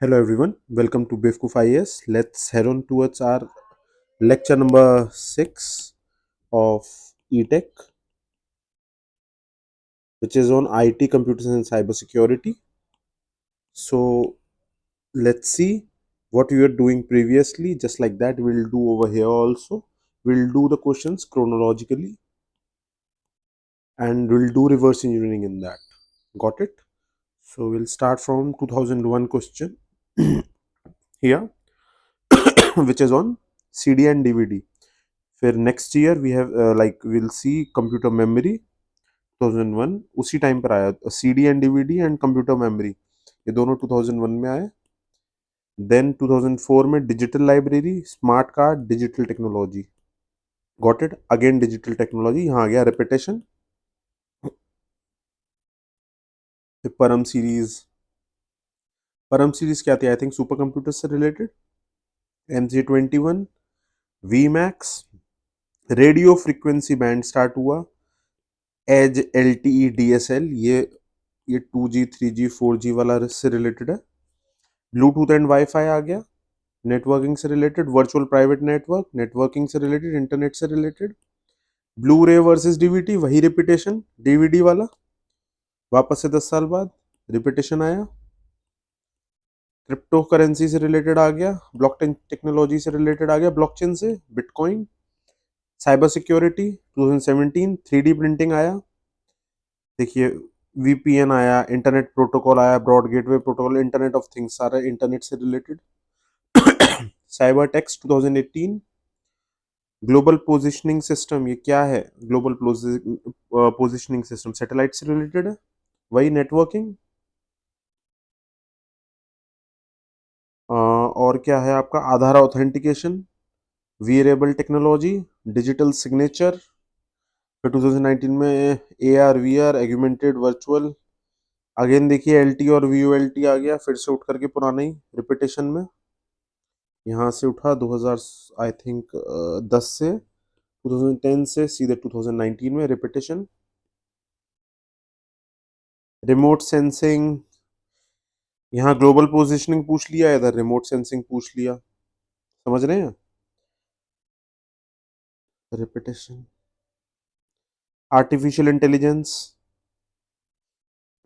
Hello everyone, welcome to Bevkuf IAS. Let's head on towards our lecture number 6 of ETech, which is on IT, computers and cybersecurity. So let's see what we were doing previously, just like that we'll do over here also. We'll do the questions chronologically and we'll do reverse engineering in that. Got it? So we'll start from 2001 question here, which is on CD and DVD. फिर next year we have like will see computer memory 2001 उसी time पर आया CD and DVD and computer memory ये दोनों 2001 में आए then 2004 में digital library smart card digital technology got it again digital technology यहाँ आ गया रेपिटेशन परम सीरीज क्या थी आई थिंक सुपर कंप्यूटर से related MC21 WiMAX radio frequency band start हुआ एज LTE DSL ये 2G 3G 4G वाला से रिलेटेड है ब्लूटूथ एंड वाईफाई आ गया नेटवर्किंग से related virtual private network networking से रिलेटेड इंटरनेट से रिलेटेड ब्लू रे वर्सेस डीवीडी वही रिपीटेशन डीवीडी वाला वापस से 10 साल बाद रिपीटेशन आया क्रिप्टो करेंसी से रिलेटेड आ गया ब्लॉकचेन टेक्नोलॉजी से रिलेटेड आ गया ब्लॉकचेन से bitcoin cyber security 2017 3D printing आया देखिए VPN आया इंटरनेट प्रोटोकॉल आया broad gateway protocol internet of things सारा इंटरनेट से related cyber techs 2018 global positioning system ये क्या है ग्लोबल पोजिशनिंग सिस्टम सैटेलाइट से रिलेटेड है वही नेटवर्किंग और क्या है आपका Aadhaar authentication wearable technology digital signature फिर 2019 में AR VR augmented virtual again देखिए LT और VoLT आ गया फिर से उठ करके पुराना ही रिपीटेशन में यहाँ से उठा 2000 आई थिंक 10 से 2010 से सीधे 2019 में रिपीटेशन रिमोट सेंसिंग यहाँ ग्लोबल पोजिशनिंग पूछ लिया इधर रिमोट सेंसिंग पूछ लिया समझ रहे हैं रिपीटेशन आर्टिफिशियल इंटेलिजेंस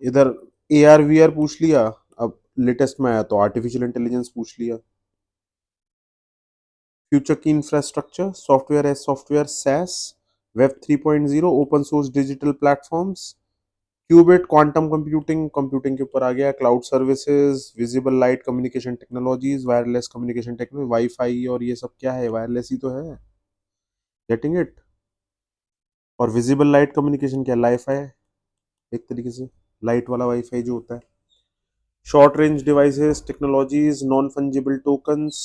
इधर AR VR पूछ लिया अब लेटेस्ट में आया तो आर्टिफिशियल इंटेलिजेंस पूछ लिया फ्यूचर की infrastructure software as software SaaS web 3.0 open source digital platforms qubit quantum computing computing के ऊपर आ गया cloud services visible light communication technologies wireless communication technology Wi-Fi और ये सब क्या है वायरलेस ही तो है गेटिंग इट और विजिबल लाइट कम्युनिकेशन क्या लाइफ है एक तरीके से लाइट वाला वाईफाई जो होता है short range devices technologies non fungible tokens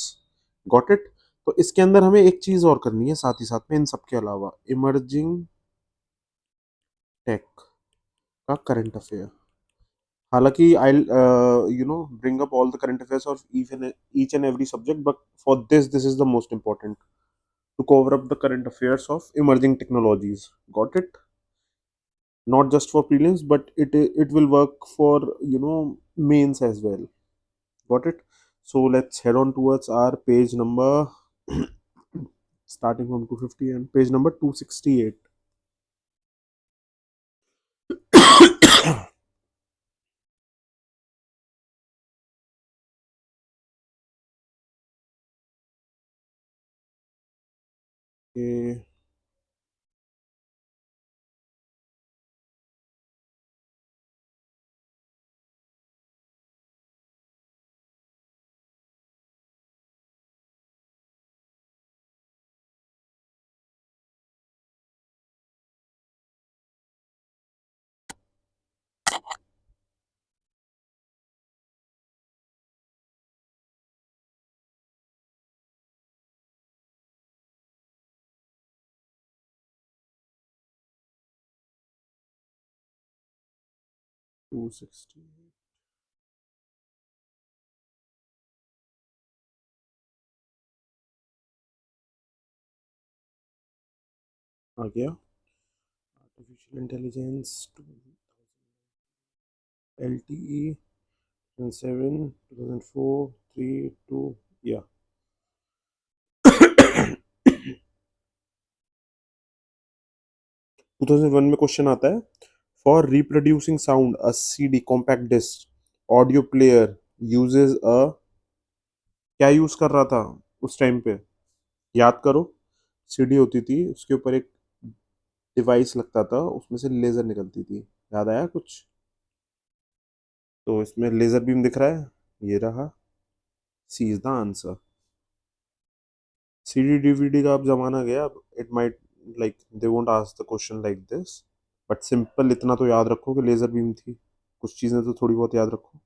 got it तो इसके अंदर हमें एक चीज और करनी है साथ ही साथ में इन सब के अलावा इमर्जिंग टेक का करंट अफेयर हालांकि आई bring up all the current affairs of even each and every subject but for this is the most important to cover up the current affairs of emerging technologies got it not just for prelims but it will work for mains as well got it so let's head on towards our page number starting from 250 and page number 268 okay, two 60 आ गया artificial intelligence LTE 2007, 2004, 3, 2, yeah. 2001 में question आता है, for reproducing sound a CD compact disc audio player uses a, क्या use कर रहा था उस time पे, याद करो। सीडी होती थी, उसके ऊपर एक डिवाइस लगता था, उसमें से लेजर निकलती थी, याद आया कुछ? तो इसमें लेजर बीम दिख रहा है, ये रहा, C is the answer. CD DVD का अब जमाना गया, अब it might like they won't ask the question like this, but simple इतना तो याद रखो कि लेजर बीम थी, कुछ चीजें तो थोड़ी बहुत याद रखो।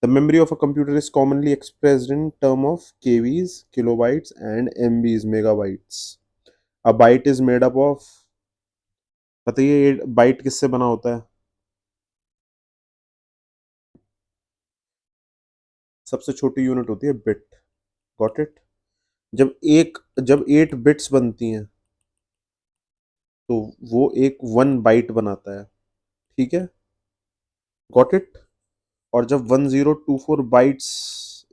The memory of a computer is commonly expressed in term of KBs, kilobytes and MBs, megabytes. A byte is made up of, बताइए ये बाइट किससे बना होता है? सबसे छोटी यूनिट होती है बिट। Got it? जब 8 बिट्स बनती हैं तो वो एक 1 बाइट बनाता है, ठीक है? Got it? और जब 1024 बाइट्स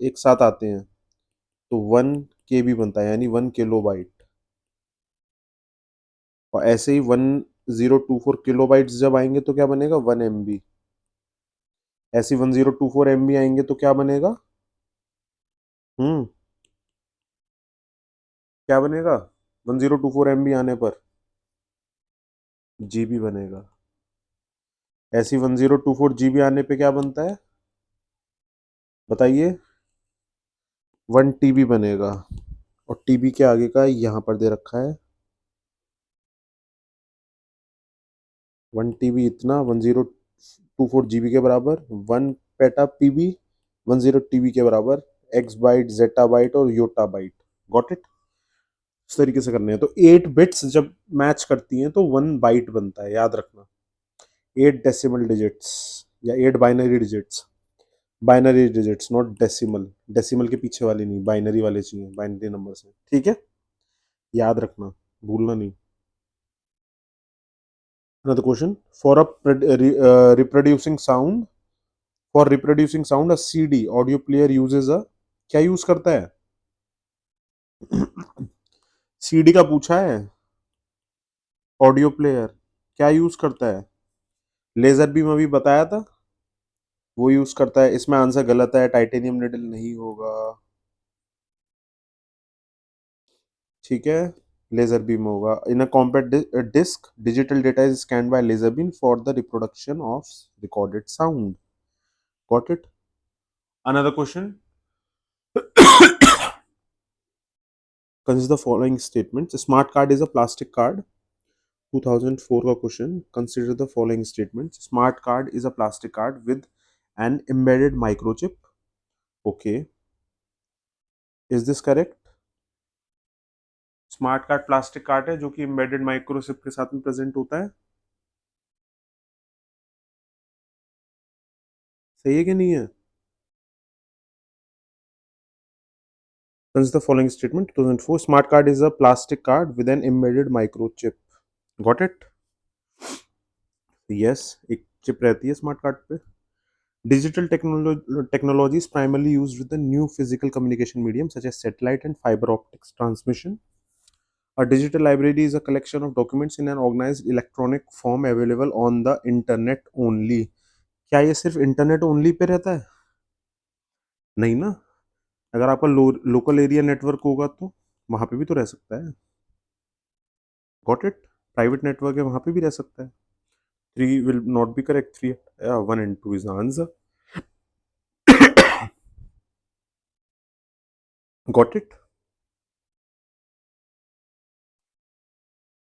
एक साथ आते हैं तो 1 KB बनता है, यानी 1 किलोबाइट। और ऐसे ही 1024 किलोबाइट्स जब आएंगे तो क्या बनेगा? 1 MB। ऐसे 1024 MB आएंगे तो क्या बनेगा? हम्म, क्या बनेगा 1024 MB आने पर? GB बनेगा। ऐसी 1024 GB आने पे क्या बनता है, बताइए? 1 TB बनेगा। और टीबी के आगे का यहाँ पर दे रखा है 1 TB, इतना 1024 GB के बराबर, 1 पेटा PB 10 TB के बराबर, एक्स बाइट, जेटा बाइट और योटा बाइट। Got it? इस तरीके से करने हैं, तो 8 बिट्स जब मैच करती हैं तो 1 बाइट बनता है, याद रखना। 8 डेसिमल डिजिट्स या 8 binary digits, binary digits not decimal, decimal के पीछे वाली नहीं, बाइनरी वाले चाहिए, बाइनरी नंबर से, ठीक है? याद रखना, भूलना नहीं। Another question. For a reproducing sound, for reproducing sound, a CD audio player uses a, क्या यूज करता है? सीडी का पूछा है, ऑडियो प्लेयर क्या यूज करता है? लेजर बीम अभी बताया था, वो यूज करता है। इसमें आंसर गलत है, टाइटेनियम निडल नहीं होगा, ठीक है? लेजर बीम होगा। In a compact disc digital data is scanned by laser beam for the reproduction of recorded sound. Got it? Another question. Consider the following statements. A smart card is a plastic card. 2004 का question. Consider the following statements. Smart card is a plastic card with an embedded microchip. Okay. Is this correct? Smart card plastic card है जो कि embedded microchip के साथ में present होता है। सही है कि नहीं है? Consider the following statement. 2004 smart card is a plastic card with an embedded microchip. Got it? Yes, एक चिप रहती है स्मार्ट कार्ड पे। Digital technology is primarily used with the new physical communication medium such as satellite and fiber optics transmission. A digital library is a collection of documents in an organized electronic form available on the internet only. क्या ये सिर्फ internet only pay रहता है? नहीं ना। अगर आपका local area network होगा तो वहां पे भी तो रह सकता है। Got it? प्राइवेट नेटवर्क है, वहां पे भी रह सकता है। Three will not B correct, three, one and two is the answer. Got it?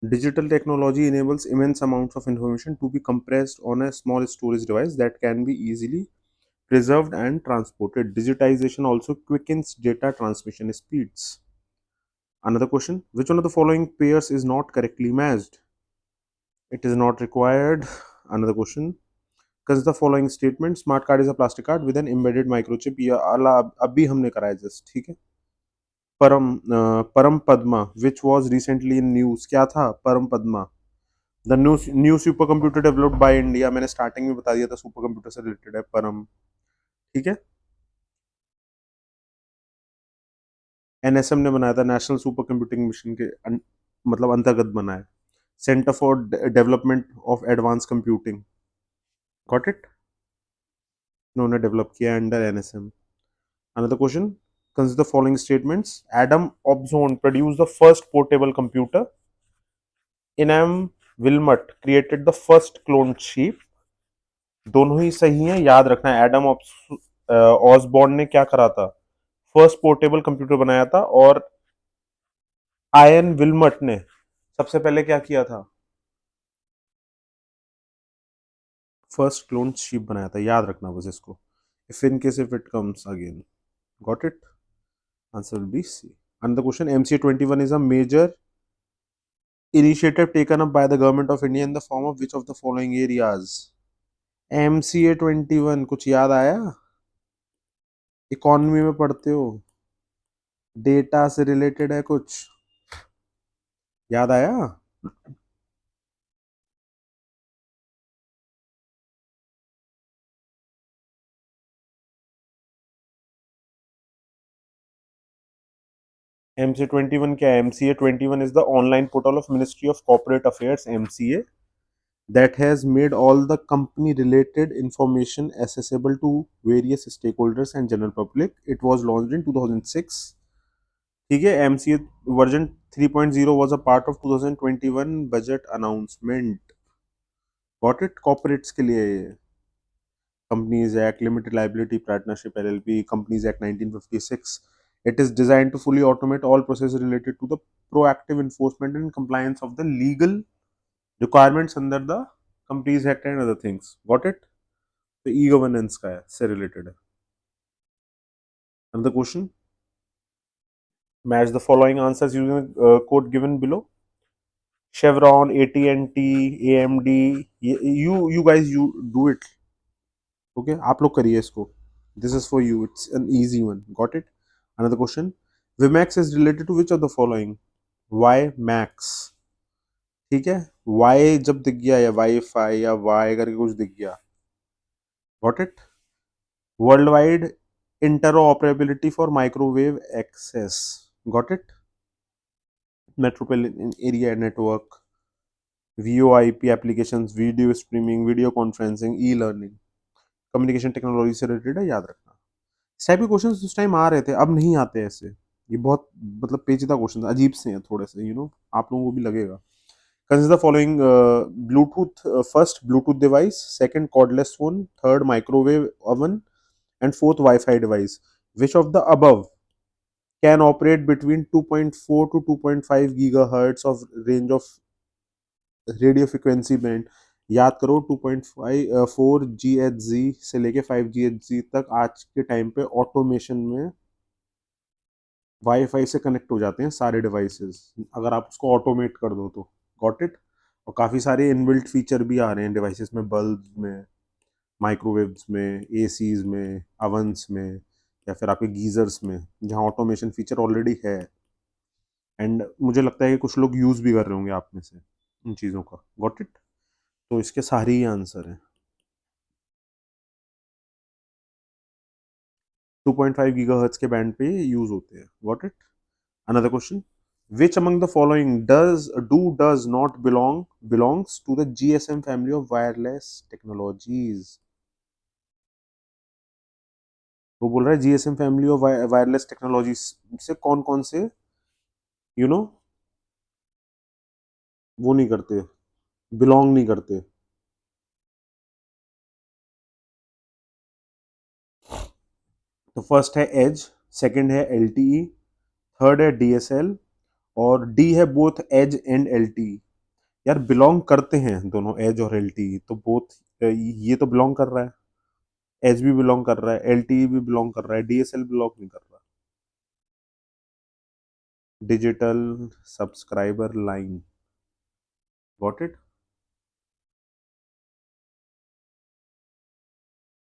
Digital technology enables immense amounts of information to be compressed on a small storage device that can be easily preserved and transported. Digitization also quickens data transmission speeds. Another question. Which one of the following pairs is not correctly matched? It is not required. Another question. Consider the following statement. Smart card is a plastic card with an embedded microchip. ये अला अभी हमने कराया just, ठीक है? परम Padma which was recently in news, क्या था परम Padma? The new super computer developed by India, मैंने स्टार्टिंग में बता दिया था सुपर कंप्यूटर से रिलेटेड है परम। ठीक है। एनएसएम ने बनाया था, नेशनल सुपर कंप्यूटिंग मिशन के मतलब अंतर्गत बना है। Centre for development of advance computing, got it, इन्होंने डेवलप किया under NSM. Another question, consider the following statements. Adam Obzon produced the first portable computer. Inam Wilmot created the first cloned sheep. दोनों ही सही हैं, याद रखना है। Adam Osborne ने क्या करा था, फर्स्ट पोर्टेबल कंप्यूटर बनाया था, और आयन विल्मट ने सबसे पहले क्या किया था, फर्स्ट क्लोन शीप बनाया था। याद रखना बस इसको, if in case if it comes again, got it, answer will be C. Under question, MCA 21 is a major initiative taken up by the government of India in the form of which of the following areas? MCA 21 कुछ याद आया, economy में पढ़ते हो, data से related है, कुछ याद आया? एमसीए 21 क्या है? MCA 21 is the online portal of Ministry of Corporate Affairs, MCA, that has made all the company related information accessible to various stakeholders and general public. It was launched in 2006. ठीक है। MCA version 3.0 was a part of 2021 budget announcement, got it. Corporates के लिए companies act, limited liability partnership LLP, companies act 1956, it is designed to fully automate all processes related to the proactive enforcement and compliance of the legal requirements under the companies act and other things, got it। तो e governance का है, से related है। another question, match the following answers using code given below। Chevron, AT&T, AMD, you guys you do it, okay, आप लोग करिए इसको, this is for you, it's an easy one, got it। another question, Vimax is related to which of the following? Why Max, ठीक है। Y जब दिख गया, या वाई फाई या वाई करके कुछ दिख गया, got it. World wide interoperability for microwave access, got it. Metropolitan area network, VoIP applications, video streaming, video conferencing, e learning, communication technology से रिलेटेड है, याद रखना। इस टाइप के क्वेश्चन उस टाइम आ रहे थे, अब नहीं आते ऐसे। ये बहुत मतलब पेचीदा क्वेश्चन, अजीब से हैं थोड़े से, आप लोगों को भी लगेगा। Consider the following Bluetooth, first Bluetooth device, second cordless phone, third microwave oven, and fourth Wi-Fi device. Which of the above can operate between 2.4 to 2.5 gigahertz of range of radio frequency band? याद करो, 2.5 4 GHz से लेके 5 GHz तक आज के time पे automation में wifi से कनेक्ट हो जाते हैं सारे डिवाइसेस, अगर आप उसको ऑटोमेट कर दो तो, गॉट इट। और काफ़ी सारे इनबिल्ट फीचर भी आ रहे हैं डिवाइसेस में, बल्ब में, माइक्रोवेव्स में, एसीज में, अवंस में, या फिर आपके गीजर्स में, जहाँ ऑटोमेशन फीचर ऑलरेडी है। एंड मुझे लगता है कि कुछ लोग यूज़ भी कर रहे होंगे आप में से इन चीज़ों का, गॉट इट। तो इसके सारे ही आंसर हैं, 2.5 गीगाहर्ट्ज के बैंड पे यूज़ होते हैं, got it. Another question. Which among the following does not belongs to the GSM family of wireless technologies? वो बोल रहा है GSM family of wireless technologies से कौन कौन से यू नो वो नहीं करते, बिलोंग नहीं करते। तो फर्स्ट है एज, सेकंड है LTE, थर्ड है DSL, और डी है बोथ एज एंड LTE। यार बिलोंग करते हैं दोनों, एज और LTE, तो बोथ ये तो बिलोंग कर रहा है, एच भी बिलोंग कर रहा है, LTE भी बिलोंग कर रहा है, DSL बिलोंग नहीं कर रहा। Digital subscriber line, got it,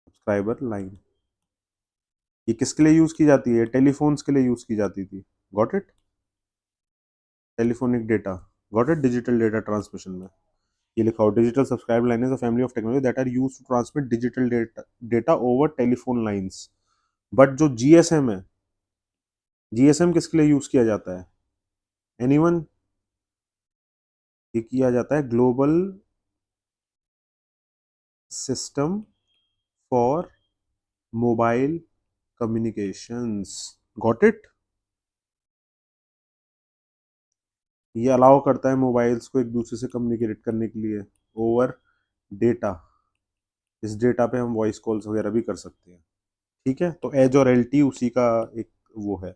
subscriber line. ये किसके लिए यूज की जाती है? टेलीफोन्स के लिए यूज की जाती थी, got it, telephonic data, got it, digital data transmission में। ये लिखा हो, digital subscribe line is a family of technology that are use to transmit digital data over telephone lines. But जो जीएसएम है, जीएसएम किसके लिए यूज किया जाता है? एनीवन? ये किया जाता है global system for mobile communications. Got it? ये अलाउ करता है मोबाइल्स को एक दूसरे से कम्युनिकेट करने के लिए ओवर डेटा। इस डेटा पे हम वॉइस कॉल्स वगैरह भी कर सकते हैं। ठीक है, तो एज और एलटी उसी का एक वो है।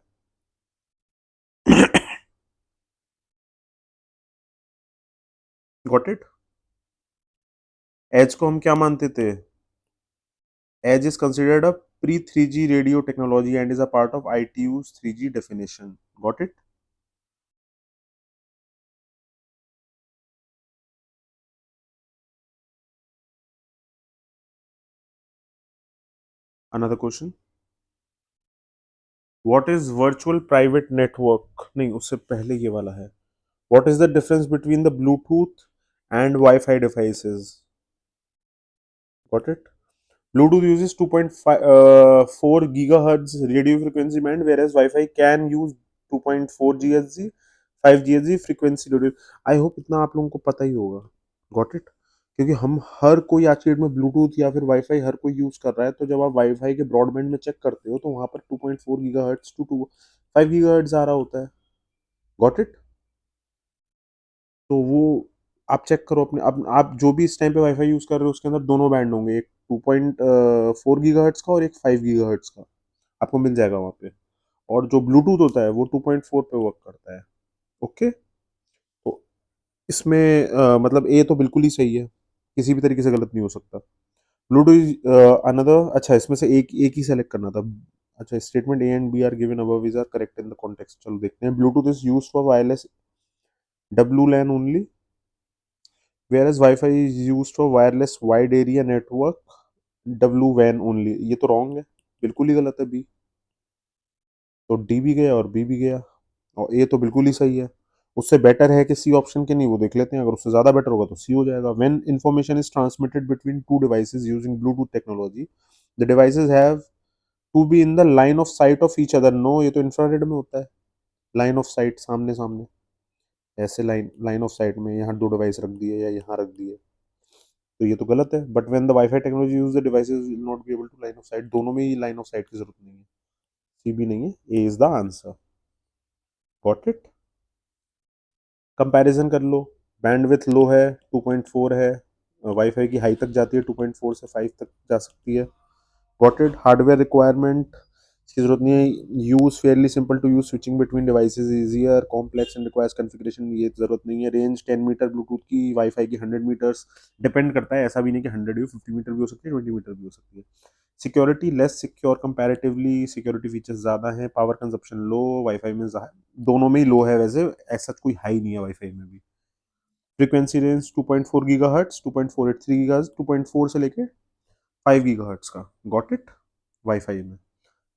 Got it? एज को हम क्या मानते थे? EDGE is considered a pre 3G radio technology and is a part of ITU's 3G definition. Got it? Another question. What is virtual private network? नहीं, उससे पहले ये वाला है. What is the difference between the Bluetooth and Wi-Fi devices? Got it? Bluetooth uses 2.4 gigahertz radio frequency band, whereas Wi-Fi can use 2.4 GHz, 5 GHz frequency radio. I hope इतना आप लोगों को पता ही होगा. Got it? क्योंकि हम हर कोई आज की डेट में ब्लूटूथ या फिर वाईफाई हर कोई यूज कर रहा है, तो जब आप वाईफाई के ब्रॉडबैंड में चेक करते हो तो वहां पर 2.4 गीगाहर्ट्ज टू 5 गीगाहर्ट्ज आ रहा होता है. Got it? तो वो आप चेक करो अपने, अब आप जो भी इस टाइम पे वाईफाई यूज कर रहे हो उसके अंदर दोनों बैंड होंगे, एक 2.4 गीगाहर्ट्ज का और एक 5 गीगाहर्ट्ज का. आपको मिल जाएगा वहां पे. और जो ब्लूटूथ होता है वो 2.4 पे वर्क करता है. ओके, तो इसमें मतलब ए तो बिल्कुल ही सही है, किसी भी तरीके से गलत नहीं हो सकता. ब्लूटूथ अनदर, अच्छा इसमें से एक एक ही सेलेक्ट करना था. अच्छा, statement A and B are given above is are correct in the context. चलो देखते हैं. Bluetooth is used for wireless W LAN only, whereas Wi-Fi is used for wireless wide area network W वैन only. ये तो wrong है, बिल्कुल ही गलत है बी. तो डी भी गया और बी भी गया, और ए तो बिल्कुल ही सही है. उससे बेटर है कि सी ऑप्शन के, नहीं वो देख लेते हैं, अगर उससे ज्यादा बेटर होगा तो सी हो जाएगा. When information is transmitted between two devices using bluetooth technology, the devices have to be in the line of sight of each other. No, ये तो इंफ्रारेड में होता है. लाइन ऑफ साइट, सामने सामने, ऐसे लाइन लाइन ऑफ साइट में यहाँ दो डिवाइस रख दिए या यहाँ रख दिए, तो ये तो गलत है. But when the Wi-Fi technology use the devices will not be able to line of sight. दोनों में ही लाइन ऑफ साइट की जरूरत नहीं है. सी भी नहीं है, A is the answer. Got it? Comparison कर लो. बैंडविड्थ लो है, 2.4 है. वाईफाई की हाई तक जाती है, 2.4 से 5 तक जा सकती है. Got it? हार्डवेयर रिक्वायरमेंट की जरूरत नहीं है. Use fairly simple to use, switching between devices easier, complex and requires configuration, ये जरूरत नहीं है. रेंज 10 मीटर ब्लूटूथ की, वाईफाई की 100 मीटर्स. डिपेंड करता है, ऐसा भी नहीं कि 100 भी हो, 50 मीटर भी हो सकती है, 20 मीटर भी हो सकती है. Security less secure comparatively, security features ज़्यादा हैं. पावर कंजप्शन लो, वाईफाई में दोनों में ही लो है वैसे, ऐसा कोई हाई नहीं है वाईफाई में भी. फ्रीक्वेंसी रेंज 2.4 गीगाहर्ट्ज, 2.483 गीगाहर्ट्ज, 2.4 से लेके 5 गीगाहर्ट्ज का. Got it? वाईफाई में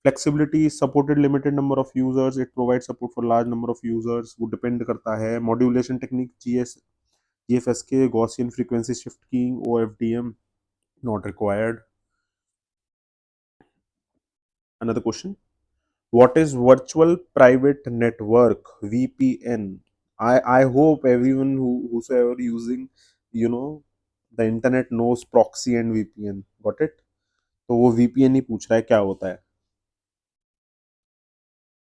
flexibility is supported limited number of users, it provides support for large number of users. वो डिपेंड करता है. Modulation technique, GFSK, Gaussian frequency shift keying, OFDM not required. Another question. What is virtual private network, VPN? I hope everyone whosoever using, you know, the internet knows proxy and VPN. Got it? तो वो VPN ही पूछ रहा है क्या होता है.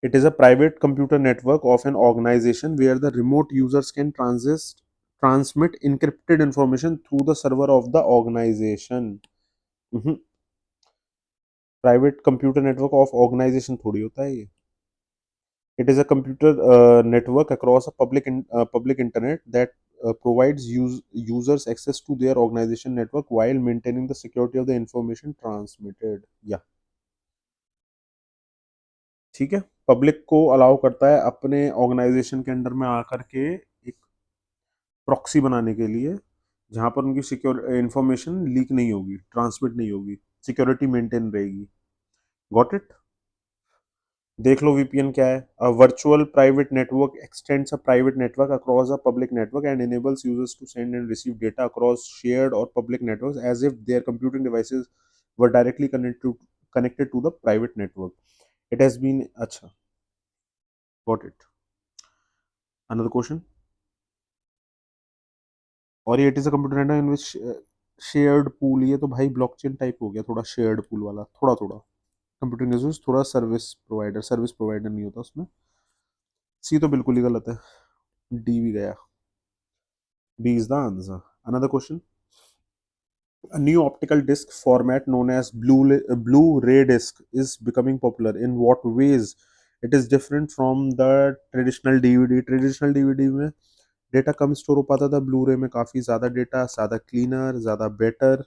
It is a private computer network of an organization where the remote users can transmit encrypted information through the server of the organization. Mhm. Private computer network of organization थोड़ी होता है ये. It is a computer network across a public internet that provides users access to their organization network while maintaining the security of the information transmitted. Yeah. ठीक है. Public को allow करता है अपने ऑर्गेनाइजेशन के अंडर में आकर के एक प्रॉक्सी बनाने के लिए, जहां पर उनकी सिक्योर इंफॉर्मेशन लीक नहीं होगी, ट्रांसमिट नहीं होगी, सिक्योरिटी मेंटेन रहेगी. Got it? देख लो वीपीएन क्या है. A virtual private network x tends a private network across a public network and enables users to send and receive data across shared or public networks as if their computing devices were directly connected to the private network. It has been अच्छा, got it. Another question. और ये it is a computer network in which shared pool. ये तो भाई blockchain type हो गया, थोड़ा shared pool वाला, थोड़ा थोड़ा. कंप्यूटर नेटवर्क थोड़ा सर्विस प्रोवाइडर नहीं होता उसमें. सी तो बिल्कुल ही गलत है. डी भी गया. B is the answer. Another question. A new optical disc format known as Blu-ray disc is becoming popular. In what ways it is different from the traditional DVD? Traditional DVD में data कम store हो पाता था, blue रे में काफ़ी ज़्यादा data, ज़्यादा cleaner, ज़्यादा बेटर.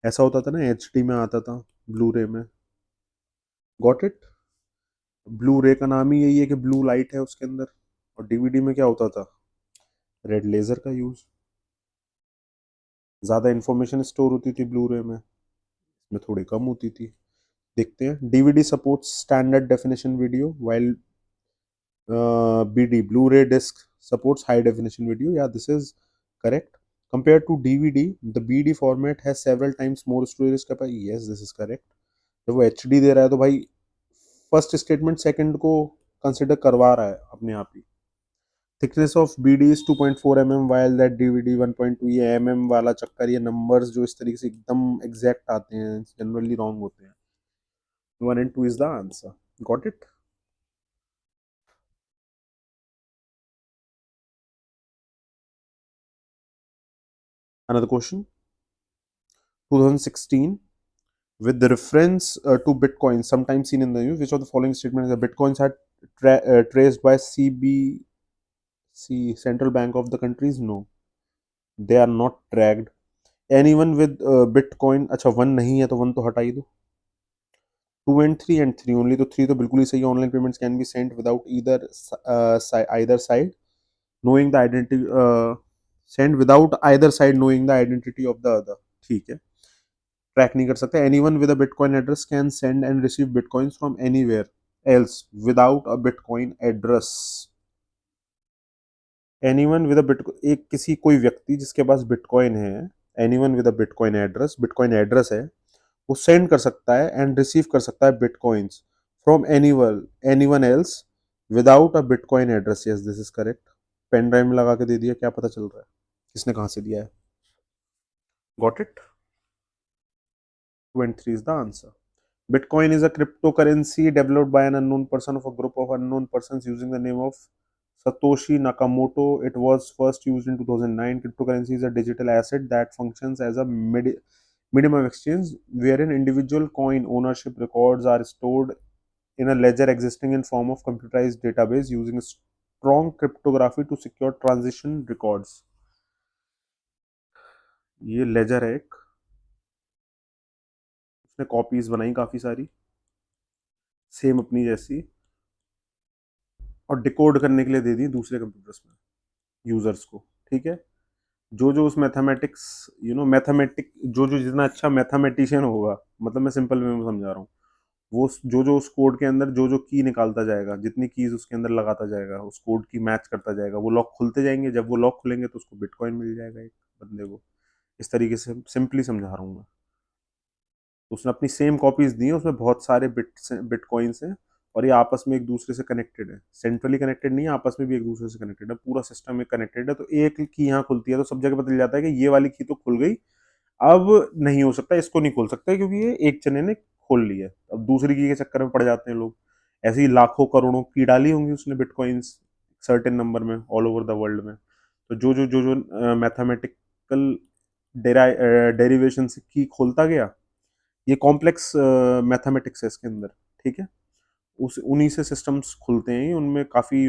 ऐसा होता था ना, एचडी में आता था ब्लू रे में. Got it. ब्लू रे का नाम ही यही है कि ब्लू लाइट है उसके अंदर. और डीवीडी में क्या होता था? रेड लेज़र का यूज़. ज़्यादा इंफॉर्मेशन स्टोर होती थी ब्लू रे में, इसमें थोड़ी कम होती थी. देखते हैं. DVD supports standard definition video while BD Blu-ray disc supports high definition video. Yeah, this is correct. Compared to DVD, the BD format has several times more storage capacity. Yes, this is correct. जब वो HD दे रहा है तो भाई first statement second को consider करवा रहा है अपने आप ही. Thickness of BD is 2.4 mm while that DVD 1.2. ये mm वाला चक्कर, ये नंबर्स जो इस तरीके से एकदम एग्जैक्ट आते हैं जनरली रॉन्ग होते हैं. 1 and 2 is the answer. Got it. Another question. 2016, with the reference to Bitcoin, sometimes seen in the news, which of the following statements the Bitcoins are traced by CBC, Central Bank of the countries? No, they are not tracked. Anyone with Bitcoin, अच्छा one नहीं है तो one तो हटा ही दो. 2 and 3 only, तो 3 तो बिल्कुल ही सही है. Online payments can be sent without either side knowing the identity send without either side knowing the identity of the other. ठीक है, ट्रैक नहीं कर सकते. Anyone with a bitcoin address can send and receive bitcoins from anywhere else without a bitcoin address. Anyone with a bitcoin, एक किसी कोई व्यक्ति जिसके पास बिटकॉइन है, anyone with a bitcoin address है, वो सेंड कर सकता है एंड रिसीव कर सकता है bitcoins from anyone else without a bitcoin address. Yes, this is correct. Pen drive में लगा के दे दिया, क्या पता चल रहा है किसने कहाँ से दिया है. Got it. 2 and 3 is the answer. Bitcoin is a cryptocurrency developed by an unknown person of a group of unknown persons using the name of Satoshi Nakamoto. It was first used in 2009. Cryptocurrency is a digital asset that functions as a medium of exchange wherein individual coin ownership records are stored in a ledger existing in form of computerized database using strong cryptography to secure transition records. ये laser है एक, उसने copies बनाई काफी सारी same अपनी जैसी और डिकोड करने के लिए दे दी दूसरे कंप्यूटर्स में यूजर्स को. ठीक है. जो जो उस मैथमेटिक्स, मैथमेटिक, जो जो जितना अच्छा मैथमेटिशियन होगा, मतलब मैं सिंपल वे में समझा रहा हूँ, वो जो जो उस कोड के अंदर जो जो की निकालता जाएगा, जितनी कीज उसके अंदर लगाता जाएगा, उस कोड की मैच करता जाएगा, वो लॉक खुलते जाएंगे. जब वो लॉक खुलेंगे तो उसको बिटकॉइन मिल जाएगा एक बंदे को. इस तरीके से सिंपली समझा रहा हूँ मैं. तो उसने अपनी सेम कॉपीज दी हैं, उसमें बहुत सारे बिटकॉइंस हैं और ये आपस में एक दूसरे से कनेक्टेड है. सेंट्रली कनेक्टेड नहीं है, आपस में भी एक दूसरे से कनेक्टेड है. पूरा सिस्टम एक कनेक्टेड है. तो एक की यहाँ खुलती है तो सब जगह पता चल जाता है कि ये वाली की तो खुल गई, अब नहीं हो सकता, इसको नहीं खोल सकता क्योंकि ये एक जने ने खोल ली है. अब दूसरी की के चक्कर में पड़ जाते हैं लोग. ऐसे ही लाखों करोड़ों की डाली होंगी उसने बिटकॉइंस सर्टेन नंबर में ऑल ओवर द वर्ल्ड में. तो जो मैथमेटिकल डेरिवेशन से की खोलता गया, ये कॉम्प्लेक्स मैथमेटिक्स है इसके अंदर. ठीक है. उस उन्हीं से सिस्टम्स खुलते हैं. उनमें काफ़ी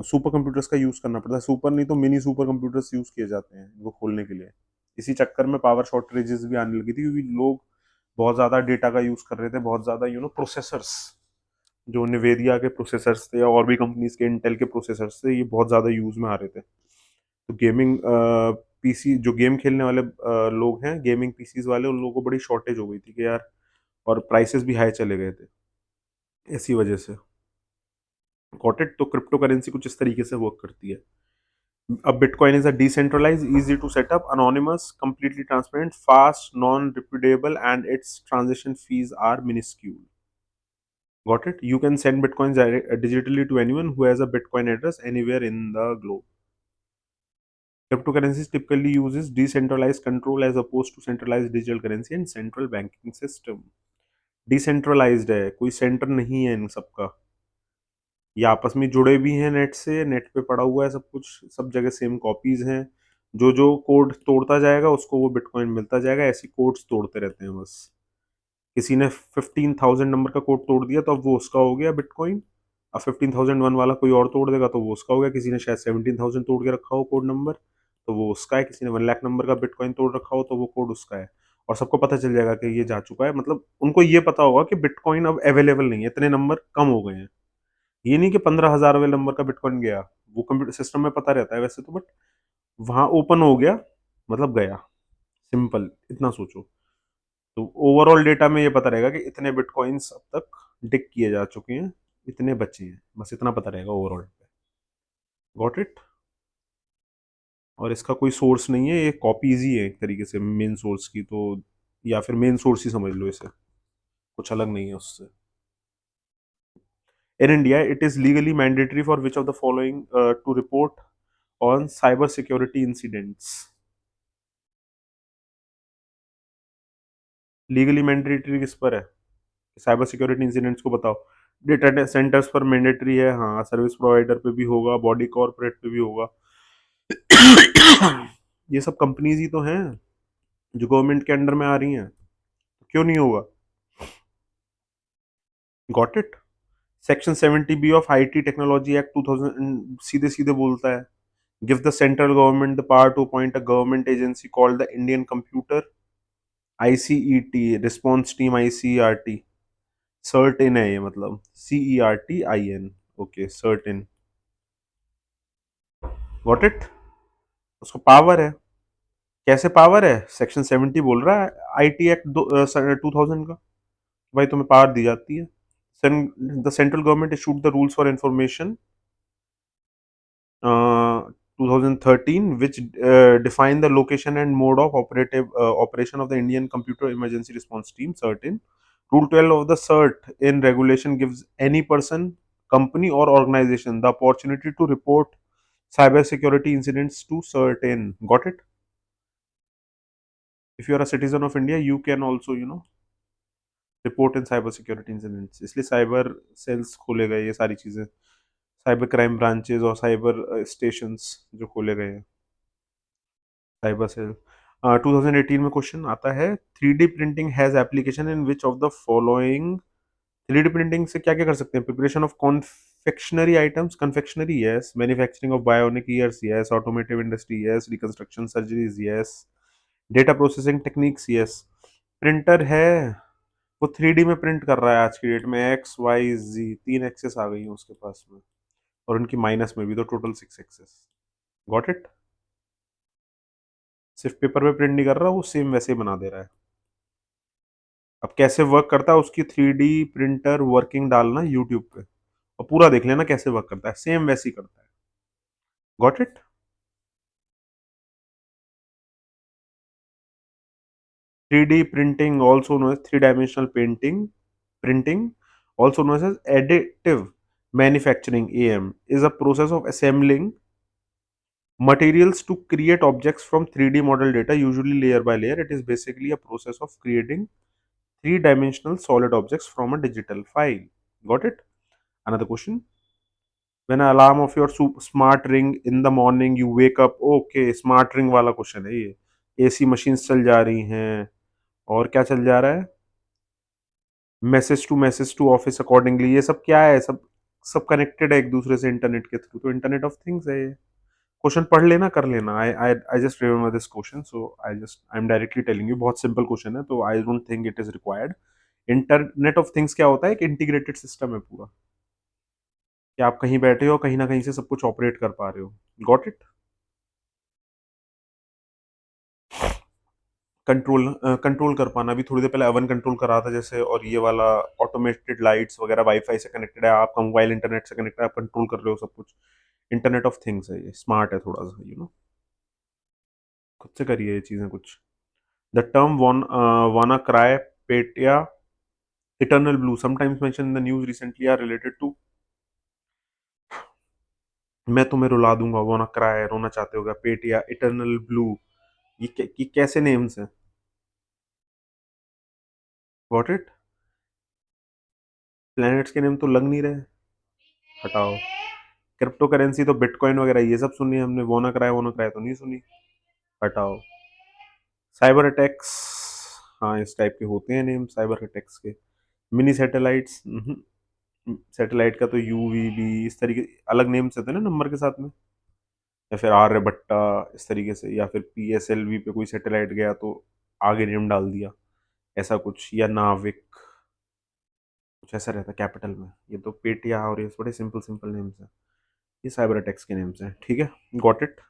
सुपर कंप्यूटर्स का यूज़ करना पड़ता है. सुपर नहीं तो मिनी सुपर कंप्यूटर्स यूज़ किए जाते हैं इनको खोलने के लिए. इसी चक्कर में पावर शॉर्टेजेस भी आने लगी थी क्योंकि लोग बहुत ज़्यादा डेटा का यूज़ कर रहे थे, बहुत ज़्यादा प्रोसेसर्स, जो निवेदिया के प्रोसेसर्स थे या और भी कंपनीज के इंटेल के प्रोसेसर्स थे, ये बहुत ज़्यादा यूज़ में आ रहे थे. तो गेमिंग पीसी, जो गेम खेलने वाले लोग हैं, गेमिंग पीसीज वाले, उन लोगों को बड़ी शॉर्टेज हो गई थी कि यार, और प्राइसेस भी हाई चले गए थे. ऐसी वजह से। Got it? तो क्रिप्टो करेंसी कुछ इस तरीके से वर्क करती है। अब bitcoin is a decentralize, easy to set up, anonymous, completely transparent, fast, non reputable and its transaction fees are minuscule. Got it? You can send bitcoins digitally to anyone who has a Bitcoin address anywhere in the globe. Cryptocurrencies typically uses decentralized control as opposed to centralized digital currency and central banking system. Decentralized है, कोई centre नहीं है इन सबका। ये आपस में जुड़े भी हैं नेट से, नेट पे पड़ा हुआ है सब कुछ, सब जगह सेम कॉपीज हैं। जो जो कोड तोड़ता जाएगा उसको वो बिटकॉइन मिलता जाएगा, ऐसी कोड्स तोड़ते रहते हैं बस। किसी ने 15,000 नंबर का कोड तोड़ दिया तो अब वो उसका हो गया बिटकॉइन। अब 15,001 वाला कोई और तोड़ देगा तो वो उसका हो गया। किसी ने शायद 17,000 तोड़ के रखा हो कोड नंबर, तो वो उसका है। किसी ने 1 लाख नंबर का बिटकॉइन तोड़ रखा हो तो वो कोड उसका है। और सबको पता चल जाएगा कि ये जा चुका है, मतलब उनको ये पता होगा कि बिटकॉइन अब अवेलेबल नहीं है, इतने नंबर कम हो गए हैं। ये नहीं कि 15,000 वाले नंबर का बिटकॉइन गया, वो कंप्यूटर सिस्टम में पता रहता है वैसे तो, बट वहां ओपन हो गया मतलब गया। सिंपल इतना सोचो। तो ओवरऑल डेटा में ये पता रहेगा कि इतने बिटकॉइंस अब तक डिक किए जा चुके हैं, इतने बचे हैं, बस इतना पता रहेगा ओवरऑल पे। Got it? और इसका कोई सोर्स नहीं है, ये कॉपीज ही है एक तरीके से मेन सोर्स की, तो या फिर मेन सोर्स ही समझ लो इसे, कुछ अलग नहीं है उससे। In India it is legally mandatory for which of the following to report on cyber security incidents. Legally mandatory किस पर है? साइबर सिक्योरिटी इंसिडेंट्स को बताओ। डेटा सेंटर्स पर मैंडेटरी है, हाँ। सर्विस प्रोवाइडर पे भी होगा, बॉडी कॉर्पोरेट पे भी होगा। ये सब कंपनीज ही तो हैं जो गवर्नमेंट के अंडर में आ रही हैं, क्यों नहीं होगा? Got it? Section 70B of IT technology act 2000 सीधे सीधे बोलता है, give the central government the power to appoint a government agency called the Indian computer ICET response team, ICERT. CERT in है ये, मतलब CERTIN। Okay, CERT in. Got it? उसको power है। कैसे पावर है? सेक्शन 70 बोल रहा है आईटी एक्ट 2000 का, भाई तुम्हें पावर दी जाती है। The central government issued the rules for information 2013 which define the location and mode of operation of the Indian Computer Emergency Response Team, CERT-IN. Rule 12 of the CERT in regulation gives any person, company or organization the opportunity to report cyber security incidents to CERT-IN. Got it? If you are a citizen of India, you can also, report in cyber security incidents. इसलिए cyber sales खोले गए, ये सारी चीज़ें, cyber crime branches और cyber stations जो खोले गए हैं, साइबर सेल। 2018 में क्वेश्चन आता है, 3D printing has application in which of the following. 3D printing से क्या क्या कर सकते हैं? Preparation of confectionery items, confectionery yes, manufacturing of bionic years yes, automotive industry yes, reconstruction surgeries yes, data processing techniques yes. Printer है, वो 3D में print कर रहा है आज की डेट में, XYZ 3 एक्सेस आ गई है उसके पास में, और उनकी माइनस में भी तो टोटल 6 एक्सेस। Got it? सिर्फ पेपर पे प्रिंट नहीं कर रहा, वो सेम वैसे ही बना दे रहा है। अब कैसे वर्क करता है उसकी 3D प्रिंटर वर्किंग डालना यूट्यूब पे और पूरा देख लेना कैसे वर्क करता है, सेम वैसे ही करता है। Got it? 3D printing, also known as three-dimensional painting, printing, also known as additive manufacturing (AM), is a process of assembling materials to create objects from 3D model data, usually layer by layer. It is basically a process of creating three-dimensional solid objects from a digital file. Got it? Another question. When an alarm of your smart ring in the morning, you wake up. Okay, smart ring वाला question है ये। AC machines चल जा रही हैं, और क्या चल जा रहा है? Message to office accordingly. ये सब क्या है? सब सब कनेक्टेड है एक दूसरे से इंटरनेट के थ्रू, तो इंटरनेट ऑफ थिंग्स है ये। क्वेश्चन पढ़ लेना, कर लेना। I just remember this question, so I am directly telling you, बहुत सिंपल क्वेश्चन है, तो I don't think it is required. Internet of things क्या होता है? एक इंटीग्रेटेड सिस्टम है पूरा, कि आप कहीं बैठे हो, कहीं ना कहीं से सब कुछ ऑपरेट कर पा रहे हो। Got it? कंट्रोल कर पाना। अभी थोड़ी देर पहले अवन कंट्रोल कर रहा था जैसे, और ये वाला ऑटोमेटेड लाइट्स वगैरह वाईफाई से कनेक्टेड है, आपका मोबाइल इंटरनेट से कनेक्टेड है, आप कंट्रोल कर रहे हो सब कुछ। इंटरनेट ऑफ थिंग्स है, ये स्मार्ट है थोड़ा सा, खुद से करिए ये चीजें कुछ। The term WannaCry, Petya, EternalBlue sometimes mention in the news recently are related to. मैं तुम्हें रुला दूंगा, वाना क्राई रोना चाहते होगा, पेटिया, इटर्नल ब्लू, ये कैसे नेम्स हैं? Got it? प्लैनेट्स के नेम तो लग नहीं रहे। हटाओ। क्रिप्टो करेंसी तो बिटकॉइन वगैरह ये सब सुनी है हमने, वो ना कराए तो नहीं सुनी। हटाओ। साइबर अटैक्स, हाँ इस टाइप के होते हैं नेम साइबर अटैक्स के। मिनी सैटेलाइट्स, सैटेलाइट का तो यूवीबी इस तरीके अलग नेम्स होते हैं ना नंबर के साथ में। या फिर आर्यभट्टा, इस तरीके से, या फिर पीएसएलवी पे कोई सैटेलाइट गया तो आगे नेम डाल दिया, ऐसा कुछ, या नाविक, कुछ ऐसा रहता है कैपिटल में। ये तो पेटिया और ये बड़े सिंपल सिंपल नेम्स हैं, ये साइबर अटैक्स के नेम्स हैं, ठीक है। Got it.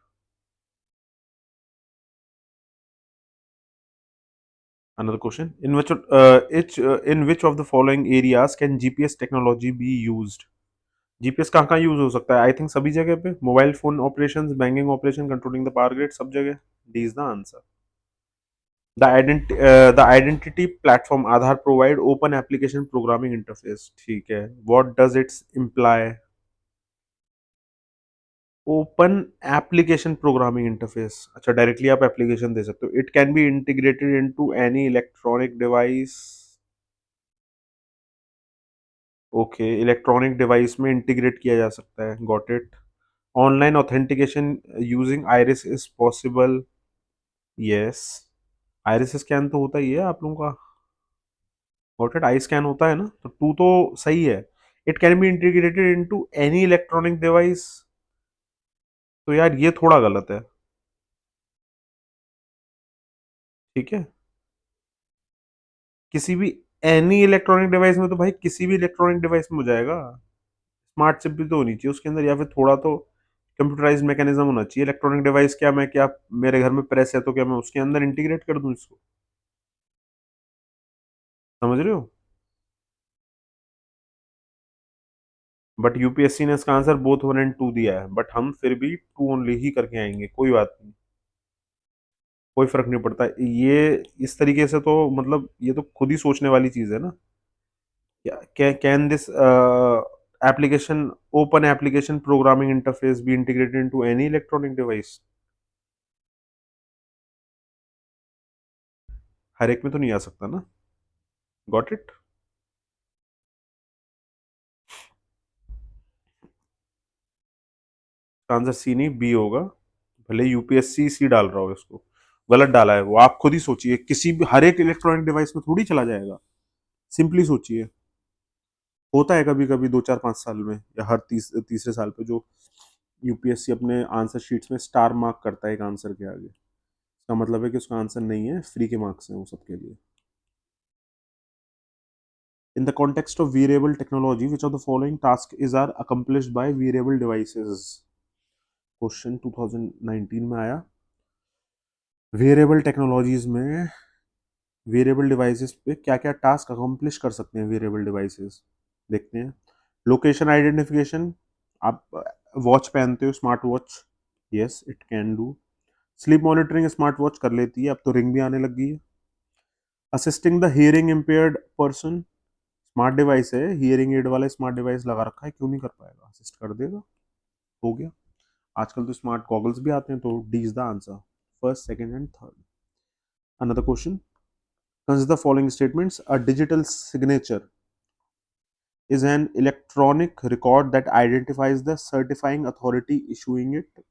Another question. In which of the following areas can GPS technology be used? GPS कहाँ कहाँ यूज हो सकता है? आई थिंक सभी जगह पे, mobile phone operations, banking operation, controlling the power grid, सब जगह। D is the answer. The identity platform Aadhaar provide open application programming interface, ठीक है। What does it's imply? Open application programming interface, अच्छा directly आप application दे सकते हो। It can be integrated into any electronic device, okay, electronic device में integrate किया जा सकता है, got it. Online authentication using iris is possible, yes. Iris scan तो होता ही है आप लोगों का, गॉट इट। आई स्कैन होता है ना, तो टू तो सही है। It can be integrated into any electronic device, तो यार ये थोड़ा गलत है, ठीक है। किसी भी एनी इलेक्ट्रॉनिक डिवाइस में तो भाई किसी भी इलेक्ट्रॉनिक डिवाइस में हो जाएगा। स्मार्ट चिप भी तो होनी चाहिए उसके अंदर, या फिर थोड़ा तो कंप्यूटराइज मैकेनिज्म होना चाहिए। इलेक्ट्रॉनिक डिवाइस क्या, मैं क्या, मेरे घर में प्रेस है तो क्या मैं उसके अंदर इंटीग्रेट कर दूं इसको? समझ रहे हो? बट यूपीएससी ने इसका आंसर बोथ 1 और 2 दिया है, बट हम फिर भी 2 ओनली ही करके आएंगे, कोई बात नहीं, कोई फर्क नहीं पड़ता ये। इस तरीके से तो मतलब ये तो खुद ही सोचने वाली चीज है ना। Can this application, open application programming interface be integrated into any electronic device? हर एक में तो नहीं आ सकता ना, गॉट इट। आंसर सी नहीं बी होगा, भले यूपीएससी सी डाल रहा हो इसको, गलत डाला है वो। आप खुद ही सोचिए, किसी भी हर एक इलेक्ट्रॉनिक डिवाइस में थोड़ी चला जाएगा, सिंपली सोचिए। होता है कभी कभी 2 4 5 साल में, या हर तीसरे साल पे जो यूपीएससी अपने आंसर शीट्स में स्टार मार्क करता है एक आंसर के आगे, इसका मतलब है कि उसका आंसर नहीं है, फ्री के मार्क्स हैं वो सबके लिए। In the context of wearable technology, which of the following tasks is are accomplished by wearable devices? Question 2019 में आया। वेरिएबल टेक्नोलॉजीज में वेरिएबल डिवाइसेस पे क्या क्या टास्क अकम्प्लिश कर सकते हैं वेरिएबल डिवाइसेस, देखते हैं। लोकेशन आइडेंटिफिकेशन, आप वॉच पहनते हो, smart watch, yes it can do. Sleep monitoring smart watch कर लेती है, अब तो रिंग भी आने लग गई है। Assisting the hearing impaired person, smart device है, हियरिंग एड वाला स्मार्ट डिवाइस लगा रखा है, क्यों नहीं कर पाएगा, असिस्ट कर देगा, हो गया। आजकल तो स्मार्ट गॉगल्स भी आते हैं, तो D is the answer, first second and third. Another question, consider the following statements: a digital signature is an electronic record that identifies the certifying authority issuing it,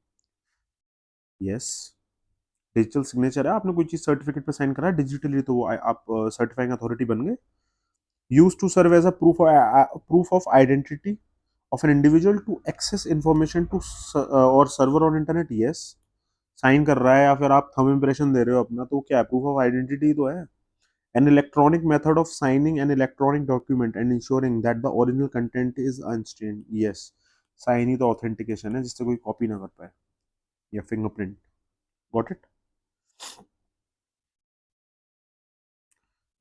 yes। Digital signature है, आपने कोई चीज certificate पे sign करा है digitally, तो वो आप सर्टिफाइंग अथॉरिटी बन गए। Use to serve as a proof of identity of an individual to access information to और server on internet, yes. Sign कर रहा है या फिर आप थंब इम्प्रेशन दे रहे हो अपना, तो क्या प्रूफ ऑफ आइडेंटिटी तो है। An electronic method of signing an electronic document and insuring that the original content is unstained, yes. Sign ही तो ऑथेंटिकेशन है, जिससे कोई कॉपी ना कर पाए, या fingerprint, got it.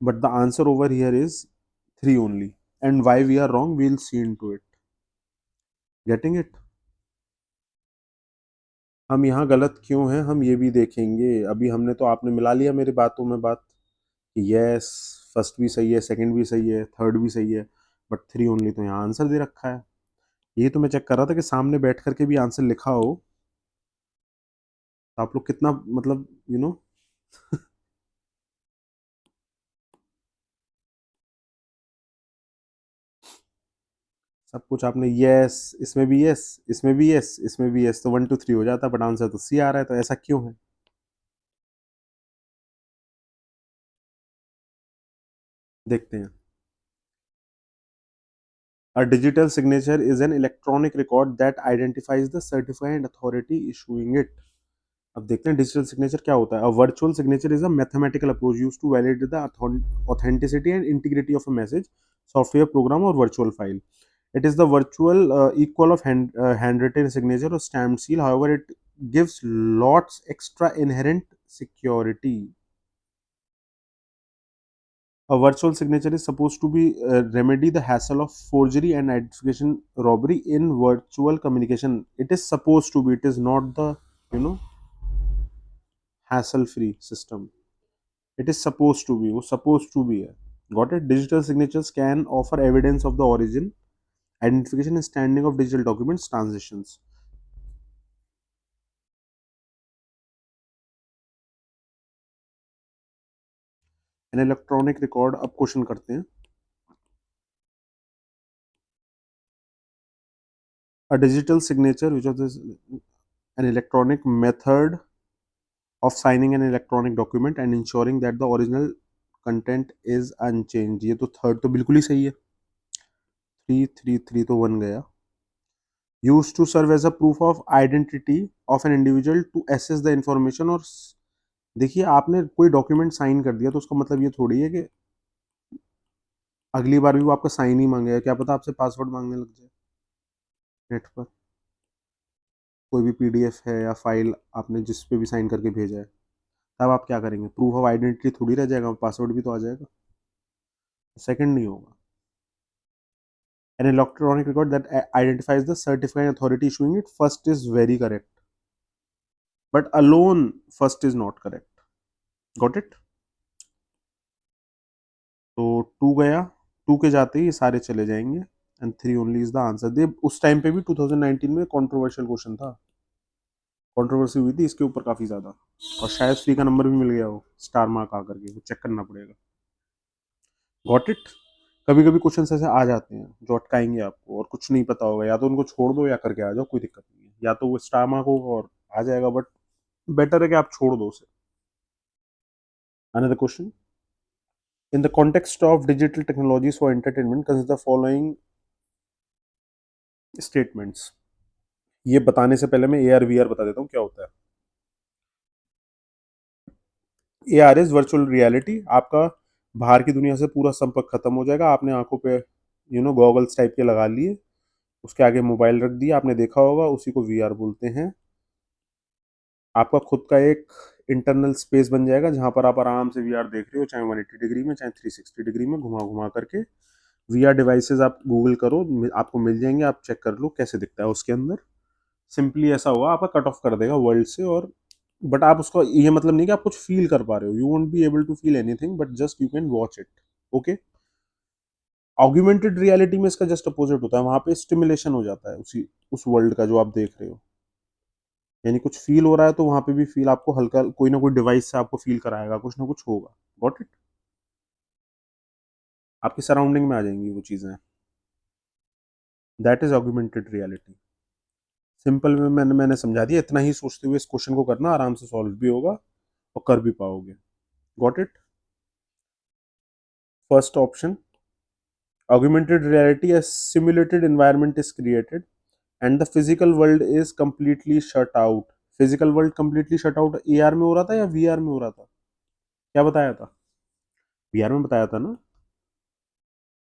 but the answer over here is 3 only. And why we are wrong, we'll see into it. Getting it? हम यहाँ गलत क्यों हैं, हम ये भी देखेंगे. अभी हमने तो, आपने मिला लिया मेरी बातों में बात कि यस, फर्स्ट भी सही है, सेकंड भी सही है, थर्ड भी सही है, बट 3 ओनली तो यहाँ आंसर दे रखा है. ये तो मैं चेक कर रहा था कि सामने बैठ करके भी आंसर लिखा हो, तो आप लोग कितना, मतलब सब कुछ आपने यस, इसमें भी यस, इसमें भी यस, इसमें भी यस, तो 1 2 3 हो जाता, बट आंसर तो सी आ रहा है, तो ऐसा क्यों है? देखते हैं. A digital signature is an electronic record that identifies the certifying authority issuing it. अब देखते हैं डिजिटल सिग्नेचर क्या होता है. A virtual signature is a mathematical approach used to validate the authenticity and integrity of a message, software program और virtual file. It is the virtual equal of handwritten signature or stamped seal. However, it gives lots extra inherent security. A virtual signature is supposed to be remedy the hassle of forgery and identification robbery in virtual communication. It is supposed to be. It is not the you know hassle-free system. It is supposed to be. वो supposed to be है. Got it? Digital signatures can offer evidence of the origin, identification, and standing of digital documents transitions. An electronic record. अब question करते हैं. A digital signature, which of this an electronic method of signing an electronic document and ensuring that the original content is unchanged. ये तो third तो बिल्कुल ही सही है. 3 3 3 तो 1 गया. Used to serve as a proof of identity of an individual to assess the information. और देखिए, आपने कोई डॉक्यूमेंट साइन कर दिया तो उसका मतलब ये थोड़ी है कि अगली बार भी वो आपका साइन ही मांगेगा. क्या पता आपसे पासवर्ड मांगने लग जाए नेट पर. कोई भी पीडीएफ है या फाइल आपने जिस पे भी साइन करके भेजा है, तब आप क्या करेंगे? प्रूफ ऑफ आइडेंटिटी थोड़ी रह जाएगा, पासवर्ड भी तो आ जाएगा. सेकंड नहीं होगा. An electronic record that identifies the certifying authority issuing it. First is very correct, but alone first is not correct. Got it? तो 2 गया. 2 के जाते ही ये सारे चले जाएंगे. And 3 only is the answer. दे उस टाइम पे भी 2019 में कंट्रोवर्शियल क्वेश्चन था. कंट्रोवर्सी हुई थी इसके ऊपर काफी ज्यादा, और शायद फ्री का नंबर भी मिल गया हो, स्टार मार्क आकर के, वो चेक करना पड़ेगा. Got it? कभी कभी क्वेश्चन ऐसे आ जाते हैं जो अटकाएंगे आपको, और कुछ नहीं पता होगा, या तो उनको छोड़ दो या करके आ जाओ, कोई दिक्कत नहीं है. या तो वो स्टार मार्क होगा और आ जाएगा, बट बेटर है कि आप छोड़ दो उसे. Another question. In the context of digital technologies for entertainment, consider the following statements. ये बताने से पहले मैं AR VR बता देता हूँ क्या होता है. AR is virtual reality. आपका बाहर की दुनिया से पूरा संपर्क खत्म हो जाएगा. आपने आंखों पे गॉगल्स टाइप के लगा लिए, उसके आगे मोबाइल रख दिया, आपने देखा होगा, उसी को VR बोलते हैं. आपका खुद का एक इंटरनल स्पेस बन जाएगा जहां पर आप आराम से VR देख रहे हो, चाहे 180 डिग्री में, चाहे 360 डिग्री में, घुमा घुमा करके. VR डिवाइसेस आप गूगल करो, आपको मिल जाएंगे, आप चेक कर लो कैसे दिखता है उसके अंदर. सिंपली ऐसा होगा, आपका कट ऑफ कर देगा वर्ल्ड से. और बट आप उसको, ये मतलब नहीं कि आप कुछ फील कर पा रहे हो. You won't be able to feel anything, but just you can watch it. Okay. Augmented reality में इसका जस्ट अपोजिट होता है. वहां पे स्टिमुलेशन हो जाता है उस वर्ल्ड का जो आप देख रहे हो. यानी कुछ फील हो रहा है तो वहां पे भी फील आपको हल्का, कोई ना कोई डिवाइस से आपको फील कराएगा, कुछ ना कुछ होगा. Got it? आपकी सराउंडिंग में आ जाएंगी वो चीजें. That is augmented reality. Simple में मैंने समझा दिया. इतना ही सोचते हुए इस क्वेश्चन को करना, आराम से सॉल्व भी होगा और कर भी पाओगे. Got it? First option. Augmented reality, a simulated environment is created and the physical world is completely shut out. Physical world completely shut out AR में हो रहा था या VR में हो रहा था? क्या बताया था? VR में बताया था ना.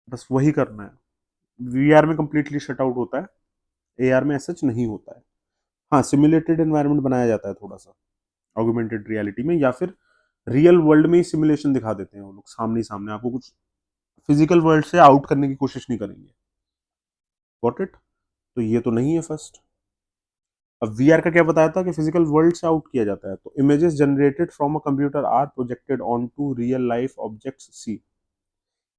बस वही करना है. VR में completely shut out होता है, AR में ऐसा नहीं होता है. हाँ, सिमुलेटेड एनवायरनमेंट बनाया जाता है थोड़ा सा ऑगमेंटेड रियलिटी में, या फिर रियल वर्ल्ड में ही सिमुलेशन दिखा देते हैं वो लोग, सामने सामने, आपको कुछ फिजिकल वर्ल्ड से आउट करने की कोशिश नहीं करेंगे। Got it? तो ये तो नहीं है फर्स्ट। अब वीआर का क्या बताया था कि फिजिकल वर्ल्ड से आउट किया जाता है, तो images generated from a computer are projected on to real life objects C.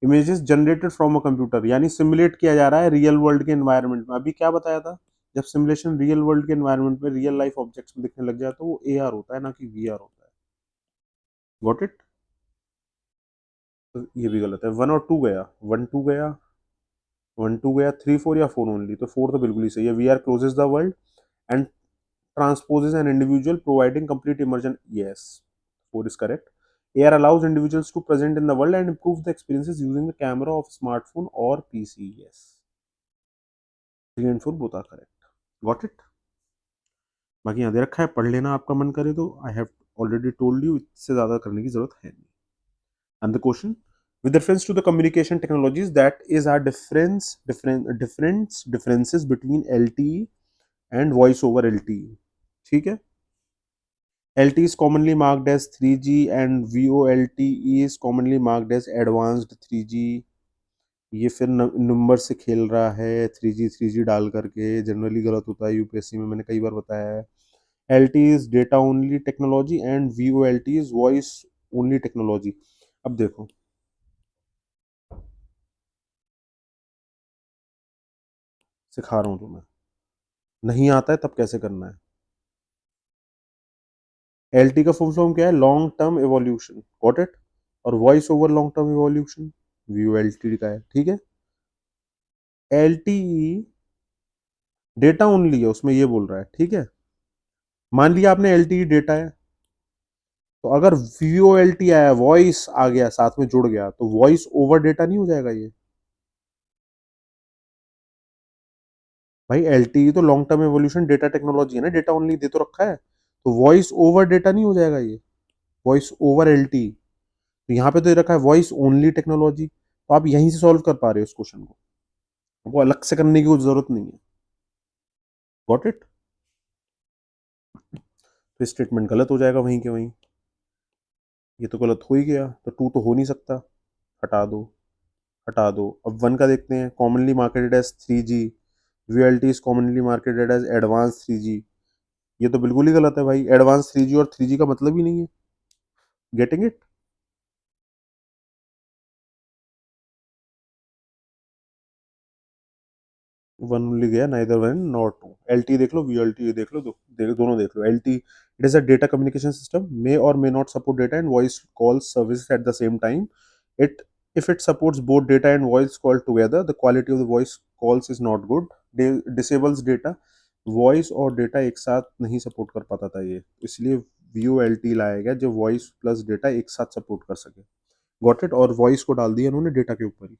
Images generated from a computer यानी सिमुलेट किया जा रहा है रियल वर्ल्ड के एनवायरनमेंट में। अभी क्या बताया था, जब सिमुलेशन रियल वर्ल्ड के एनवायरनमेंट में रियल लाइफ ऑब्जेक्ट्स में दिखने लग जाए तो वो एआर होता है, ना कि वीआर होता है। Got it? तो ये भी गलत है। वन और टू गया, वन टू गया, वन टू गया, थ्री फोर या फोर ओनली? तो फोर तो बिल्कुल ही सही है। VR closes the world and transposes an individual providing complete immersion. Yes, 4 is correct. AR allows individuals to present in the world and improve the experiences using the camera of smartphone or PC. Yes, 3 and 4 both are correct. Got it? बाकी यहाँ दे रखा है, पढ़ लेना आपका मन करे तो। I have already told you, इससे ज़्यादा करने की जरूरत है नहीं। And the question, with reference to the communication technologies, that is our differences between LTE and voice over LTE. ठीक है? LTE is commonly marked as 3G and VoLTE is commonly marked as advanced 3G। ये फिर number से खेल रहा है, 3G डाल करके, जनरली गलत होता है यूपीएससी में, मैंने कई बार बताया है। LTE is data only technology and VoLTE is voice only technology. अब देखो, सिखा रहा हूँ तुम्हें, नहीं आता है तब कैसे करना है। LTE का फुल फॉर्म क्या है? Long term evolution. Got it? और voice over long term evolution VoLTE का है। ठीक है? LTE डेटा ओनली है, उसमें ये बोल रहा है। ठीक है? मान लिया आपने LTE डेटा है, तो अगर VoLTE आया, वॉइस आ गया साथ में जुड़ गया, तो वॉइस ओवर डेटा नहीं हो जाएगा ये? भाई LTE तो long term evolution data technology है ना, डेटा ओनली दे तो रखा है, तो वॉइस ओवर डेटा नहीं हो जाएगा ये? वॉइस ओवर LTE, तो यहाँ पे तो ये रखा है वॉइस ओनली टेक्नोलॉजी, तो आप यहीं से सॉल्व कर पा रहे हो इस क्वेश्चन को, आपको अलग से करने की कोई जरूरत नहीं है। Got it? तो स्टेटमेंट गलत हो जाएगा वहीं के वहीं, ये तो गलत हो ही गया, तो टू तो हो नहीं सकता, हटा दो, हटा दो। अब वन का देखते हैं, commonly marketed as 3G, VLT is commonly marketed as advance 3G। ये तो बिल्कुल ही गलत है भाई, एडवांस 3G और 3G का मतलब ही नहीं है। Getting it? वन ओनली गया, neither one nor two. LTE देख लो, VLTE देख लो, दोनों देख लो। LTE, it is a data communication system, may और may not support data and voice call services at the same time. It, if it supports both data and voice call together, the quality of the voice calls is not good. Disables data, voice और data एक साथ नहीं support कर पाता था ये, इसलिए VoLTE लाया गया जो वॉइस प्लस डेटा एक साथ सपोर्ट कर सके। Got it? और वॉइस को डाल दिया उन्होंने डेटा के ऊपर ही।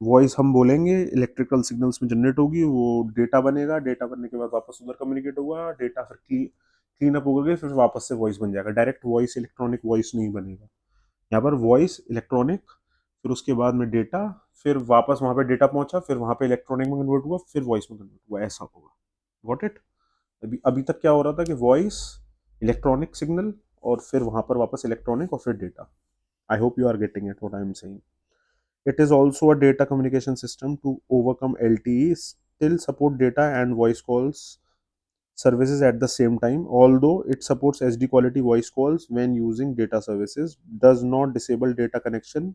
वॉइस हम बोलेंगे, इलेक्ट्रिकल सिग्नल्स में जनरेट होगी, वो डेटा बनेगा, डेटा बनने के बाद वापस उधर कम्युनिकेट होगा, डेटा फिर क्लीन अप होकर फिर वापस से वॉइस बन जाएगा। डायरेक्ट वॉइस, इलेक्ट्रॉनिक वॉइस नहीं बनेगा यहाँ पर। वॉइस इलेक्ट्रॉनिक, फिर उसके बाद में डेटा, फिर वापस वहां पे डेटा पहुंचा, फिर वहां पे इलेक्ट्रॉनिक में कन्वर्ट हुआ, फिर वॉइस में कन्वर्ट हुआ, ऐसा होगा। Got it? अभी अभी तक क्या हो रहा था कि वॉइस, इलेक्ट्रॉनिक सिग्नल, और फिर वहां पर वापस इलेक्ट्रॉनिक और फिर data. I hope you are getting it what I am saying. It is also a data communication system to overcome LTE, still support data and voice calls services at the same time. Although it supports HD quality voice calls when using data services, does not disable data connection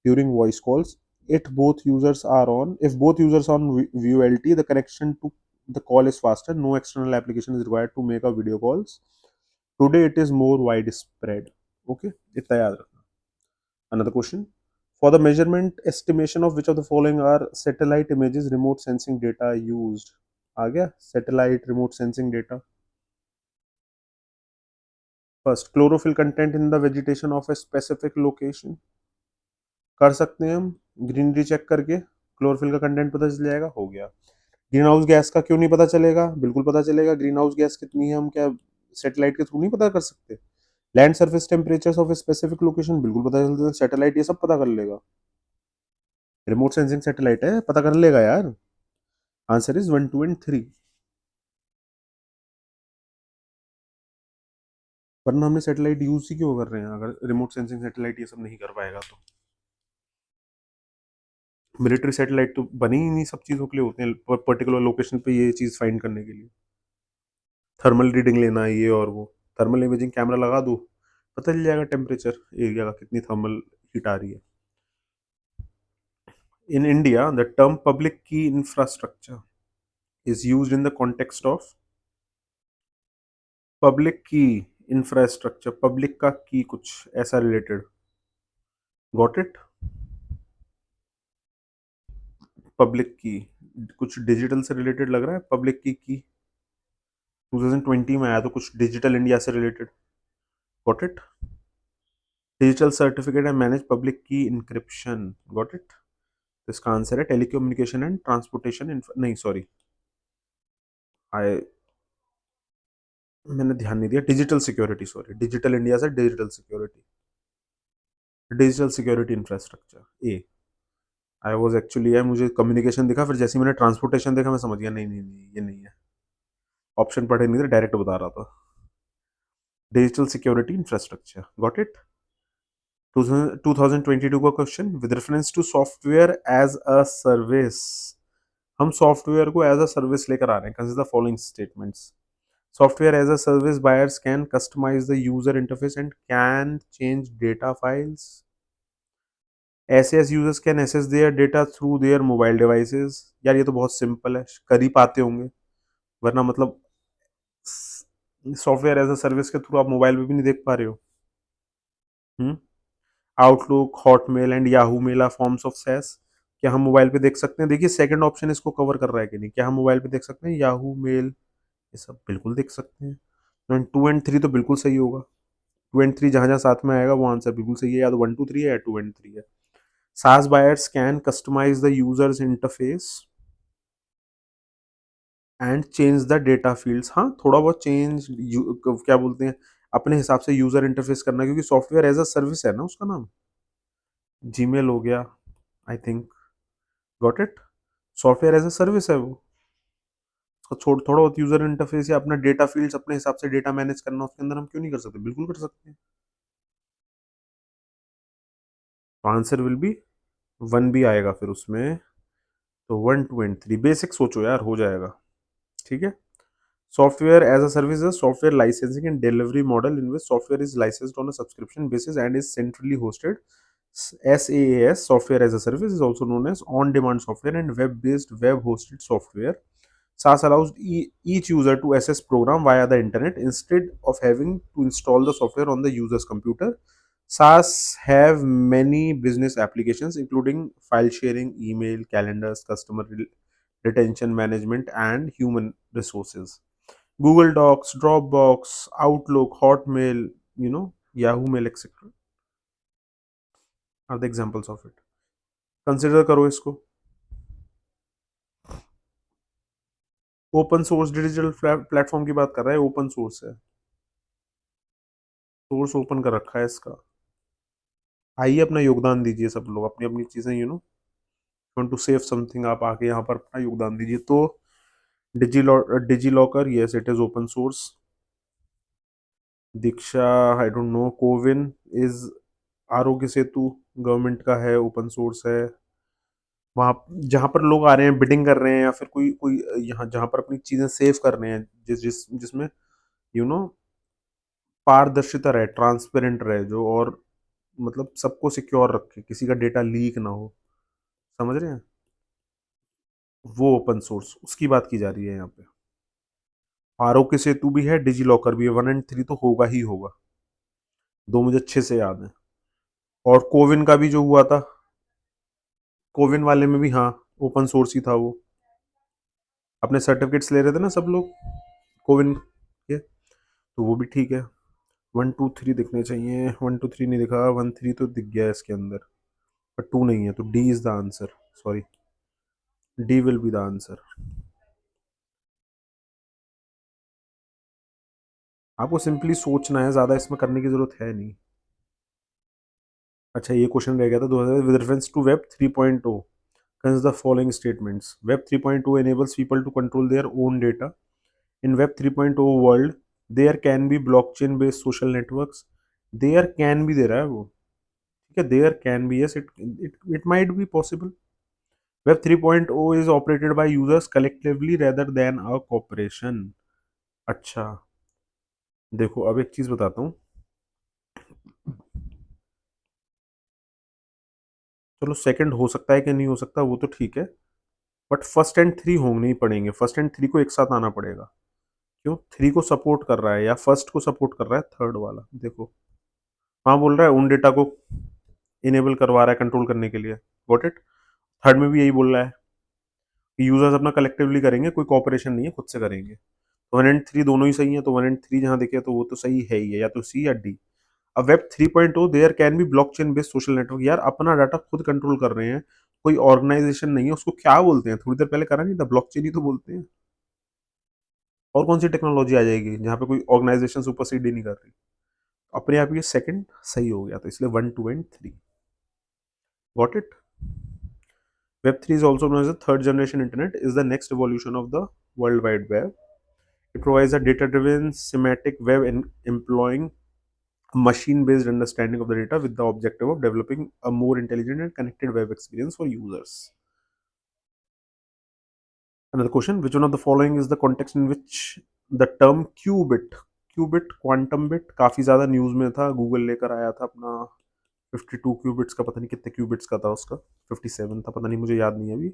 during voice calls. It both users are on. If both users are on VoLTE, the connection to the call is faster. No external application is required to make a video calls. Today it is more widespread. Okay, इतना याद रखना। Another question. For the measurement estimation of which of the following are satellite images remote sensing data used? आ गया satellite remote sensing data. First, chlorophyll content in the vegetation of a specific location. कर सकते हैं हम greenery check करके, chlorophyll का content पता चल जाएगा, हो गया। ग्रीन हाउस गैस का क्यों नहीं पता चलेगा? बिल्कुल पता चलेगा, ग्रीन हाउस गैस कितनी है हम क्या सैटेलाइट के थ्रू नहीं पता कर सकते? Land surface temperature of a specific location बिल्कुल पता चलता है, सैटेलाइट ये सब पता कर लेगा। रिमोट सेंसिंग सैटेलाइट है, पता कर लेगा यार। Answer is 1 2 and 3। वरना हमने सैटेलाइट यूज ही क्यों कर रहे हैं अगर रिमोट सेंसिंग सैटेलाइट ये सब नहीं कर पाएगा तो। मिलिट्री सैटेलाइट तो बनी ही नहीं सब चीज़ों के लिए होते हैं, पर्टिकुलर लोकेशन पे ये चीज़ फाइंड करने के लिए। थर्मल रीडिंग लेना है ये और वो, थर्मल इमेजिंग कैमरा लगा दो, पता चल जाएगा टेम्परेचर एरिया का कितनी थर्मल हीट आ रही है। In India, the term public key infrastructure is used in the context of public key infrastructure, public का की कुछ ऐसा related, got it? Public की कुछ डिजिटल से रिलेटेड लग रहा है, पब्लिक की 2020 में आया तो कुछ डिजिटल इंडिया से related, got it? Digital certificate and manage public key encryption, got it? तो इसका आंसर है टेलीकम्युनिकेशन एंड ट्रांसपोर्टेशन, नहीं सॉरी, आई मैंने ध्यान नहीं दिया, digital security, sorry, digital India से digital security, digital security infrastructure A. I was actually है, मुझे कम्युनिकेशन दिखा, फिर जैसे ही मैंने ट्रांसपोर्टेशन देखा मैं समझ गया नहीं नहीं नहीं ये नहीं है, ऑप्शन पढ़े नहीं थे, डायरेक्ट बता रहा था। Digital security infrastructure, got it. 2022 का question, with reference to software as a service, हम सॉफ्टवेयर को एज अ सर्विस लेकर आ रहे हैं, consider the following statements. Software as a service buyers can customize the user interface and can change data files, SAS users can access their data through their mobile devices। यार ये तो बहुत simple है, कर ही पाते होंगे, वरना मतलब सॉफ्टवेयर एज अ सर्विस के थ्रू आप मोबाइल पे भी नहीं देख पा रहे हो। Outlook, Hotmail and Yahoo mail are forms of SaaS, क्या हम मोबाइल पे देख सकते हैं? देखिए सेकंड ऑप्शन इसको कवर कर रहा है कि नहीं, क्या हम मोबाइल पे देख सकते हैं याहू मेल, ये सब बिल्कुल देख सकते हैं। 2 एंड 3 तो बिल्कुल सही होगा, 2 एंड 3 जहां जहां साथ में आएगा वो आंसर बिल्कुल सही है, या तो 1 2 3 है या 2 एंड 3 है। SaaS buyers can customize the user's interface and change the data fields, हाँ थोड़ा बहुत चेंज, क्या बोलते हैं, अपने हिसाब से यूजर इंटरफेस करना, क्योंकि सॉफ्टवेयर एज अ सर्विस है ना उसका नाम। जीमेल हो गया, I think, got it, software as a service है वो, उसका छोड़ थोड़ा बहुत यूजर इंटरफेस या अपना डेटा फील्ड्स अपने हिसाब से डेटा मैनेज करना उसके अंदर हम क्यों नहीं कर सकते, बिल्कुल कर सकते हैं। तो आंसर विल बी 1 भी आएगा फिर उसमें, तो 1 2 एंड 3 बेसिक सोचो यार, हो जाएगा, ठीक है। Software as a service is a software licensing and delivery model in which software is licensed on a subscription basis and is centrally hosted. SaaS, software as a service, is also known as on-demand software and web-based, web-hosted software. SaaS allows each user to access program via the internet instead of having to install the software on the user's computer. SaaS have many business applications including file sharing, email, calendars, customer retention management, and human resources. Google Docs, Dropbox, Outlook, Hotmail, Yahoo Mail, etc. are the examples of it. Consider करो इसको। Open source digital platform की बात कर रहा है, open source है, source open कर रखा है इसका। आइए अपना योगदान दीजिए सब लोग, अपनी अपनी चीजें, वांट टू सेव समथिंग, आप आके यहाँ पर अपना योगदान दीजिए। तो DigiLocker, yes it is open source. Diksha, I don't know. CoWIN is, Aarogya Setu government का है, ओपन सोर्स है। वहाँ जहाँ पर लोग आ रहे हैं, बिडिंग कर रहे हैं, या फिर कोई कोई यहाँ जहाँ पर अपनी चीजें सेव कर रहे हैं, जिसमें यू नो पारदर्शिता रहे, ट्रांसपेरेंट रहे जो, और मतलब सबको सिक्योर रखे, किसी का डेटा लीक ना हो, समझ रहे हैं, वो ओपन सोर्स उसकी बात की जा रही है यहाँ पे। आरोग्य सेतु भी है, डिजी लॉकर भी है, 1 एंड 3 तो होगा ही होगा, दो मुझे अच्छे से याद है। और कोविन का भी जो हुआ था, कोविन वाले में भी हाँ ओपन सोर्स ही था वो, अपने सर्टिफिकेट्स ले रहे थे ना सब लोग कोविन के, तो वो भी ठीक है। 1 2 3 दिखने चाहिए, 1 2 3 नहीं दिखा, 1 3 तो दिख गया है इसके अंदर, पर 2 नहीं है, तो D is the answer, sorry, D will be the answer. आपको सिंपली सोचना है, ज्यादा इसमें करने की जरूरत है नहीं। अच्छा ये क्वेश्चन रह गया था 2000, with reference to web 3.0 consider the following statements। Web 3.0 enables people to control their own data। In Web 3.0 world, there can be blockchain based social networks, there can be दे रहा है वो, ठीक है, there can be, yes it might be possible. Web 3.0 is operated by users collectively rather than a corporation. अच्छा, देखो अब एक चीज बताता हूँ, चलो सेकंड हो सकता है कि नहीं हो सकता वो तो ठीक है, बट फर्स्ट एंड थ्री होंगे नहीं पड़ेंगे, फर्स्ट एंड थ्री को एक साथ आना पड़ेगा। क्यों, थ्री को सपोर्ट कर रहा है या फर्स्ट को सपोर्ट कर रहा है, थर्ड वाला देखो। हाँ बोल रहा है उन डेटा को इनेबल करवा रहा है कंट्रोल करने के लिए, गॉट इट। थर्ड में भी यही बोल रहा है कि यूजर्स अपना कलेक्टिवली करेंगे, कोई कॉपरेशन नहीं है, खुद से करेंगे। तो वन एंड थ्री दोनों ही सही है, तो वन एंड थ्री जहां देखे तो वो तो सही है ही है, या तो सी या डी। अब web 3.0 there can be blockchain based social network, यार अपना डाटा खुद कंट्रोल कर रहे हैं, कोई ऑर्गेनाइजेशन नहीं है, उसको क्या बोलते हैं, थोड़ी देर पहले करा नहीं था, ब्लॉकचेन ही तो बोलते हैं। और कौन सी टेक्नोलॉजी आ जाएगी जहाँ पे कोई ऑर्गेनाइजेशन सुपरसीड ही नहीं कर रही। अपने आप ये सेकंड सही हो गया, तो इसलिए 1 2 and 3, got it. Web 3 is also known as the third generation internet, is the next evolution of the World Wide Web. It provides a data-driven semantic web employing machine-based understanding of the data with the objective of developing a more intelligent and connected web experience for users. Another question, which one of the following is the context in which the term qubit quantum bit काफी ज्यादा news में था, Google लेकर आया था अपना 52 qubits का, पता नहीं कितने क्यूबिट्स का था उसका, 57 था, पता नहीं, मुझे याद नहीं है अभी।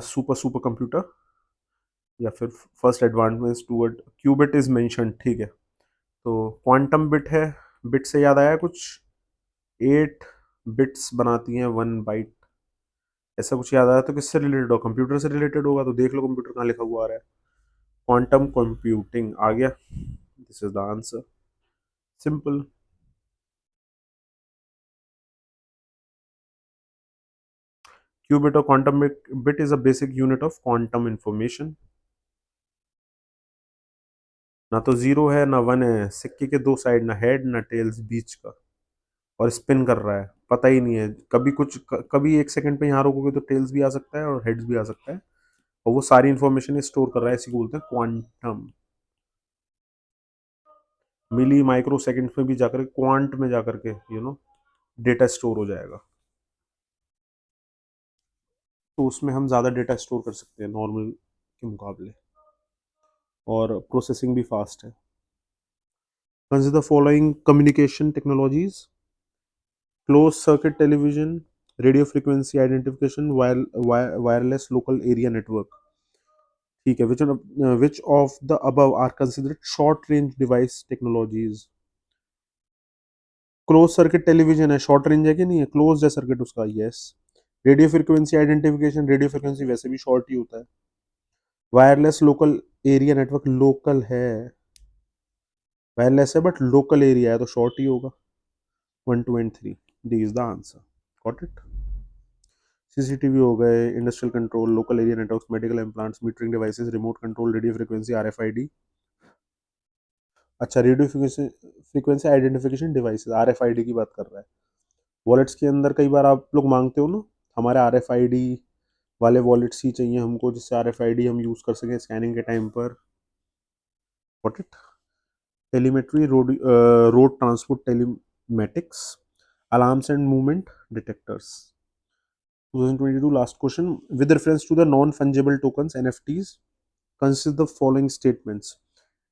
सुपर सुपर कंप्यूटर या फिर first advancement toward qubit is mention, ठीक है। तो क्वांटम बिट है, बिट से याद आया कुछ, 8 बिट्स बनाती हैं 1 बाइट, ऐसा कुछ याद आया, तो किससे रिलेटेड होगा, कंप्यूटर से रिलेटेड होगा, तो देख लो कंप्यूटर कहाँ लिखा हुआ आ रहा है, क्वांटम कंप्यूटिंग आ गया, this is the answer, simple. Qubit और quantum bit is a basic unit of quantum information. ना तो जीरो है ना वन है, सिक्के के दो साइड, ना हेड ना टेल्स बीच का, और स्पिन कर रहा है, पता ही नहीं है, कभी कुछ कभी एक सेकंड पे यहाँ रोकोगे तो टेल्स भी आ सकता है और हेड्स भी आ सकता है, और वो सारी इंफॉर्मेशन स्टोर कर रहा है, इसी को बोलते हैं क्वांटम। मिली माइक्रो सेकंड में भी जाकर क्वांट में जाकर के डेटा स्टोर हो जाएगा, तो उसमें हम ज़्यादा डेटा स्टोर कर सकते हैं नॉर्मल के मुकाबले, और प्रोसेसिंग भी फास्ट है। Consider following communication technologies, close circuit television, radio frequency identification, wireless local area network, ठीक है। Which of the above are considered short range device technologies, close circuit television है, शॉर्ट रेंज है कि नहीं है, close है circuit उसका, yes. Radio frequency identification, radio frequency वैसे भी शॉर्ट ही होता है। Wireless local area network, local है, वायरलेस है बट लोकल एरिया है, तो शॉर्ट ही होगा। 1 2 and 3, D is the answer, got it. CCTV हो गए, industrial control, local area networks, medical implants, metering devices, remote control, radio frequency, RFID. अच्छा, radio frequency frequency identification devices, RFID की बात कर रहा है। वॉलेट्स के अंदर कई बार आप लोग मांगते हो ना, हमारे आरएफआईडी वाले वॉलेट्स ही चाहिए हमको, जिससे आरएफआईडी हम यूज कर सकें स्कैनिंग के टाइम पर, what it. Telemetry, road transport telematics, alarms and movement detectors। 2022 last question, with reference to the non fungible tokens NFTs, consider the following statements: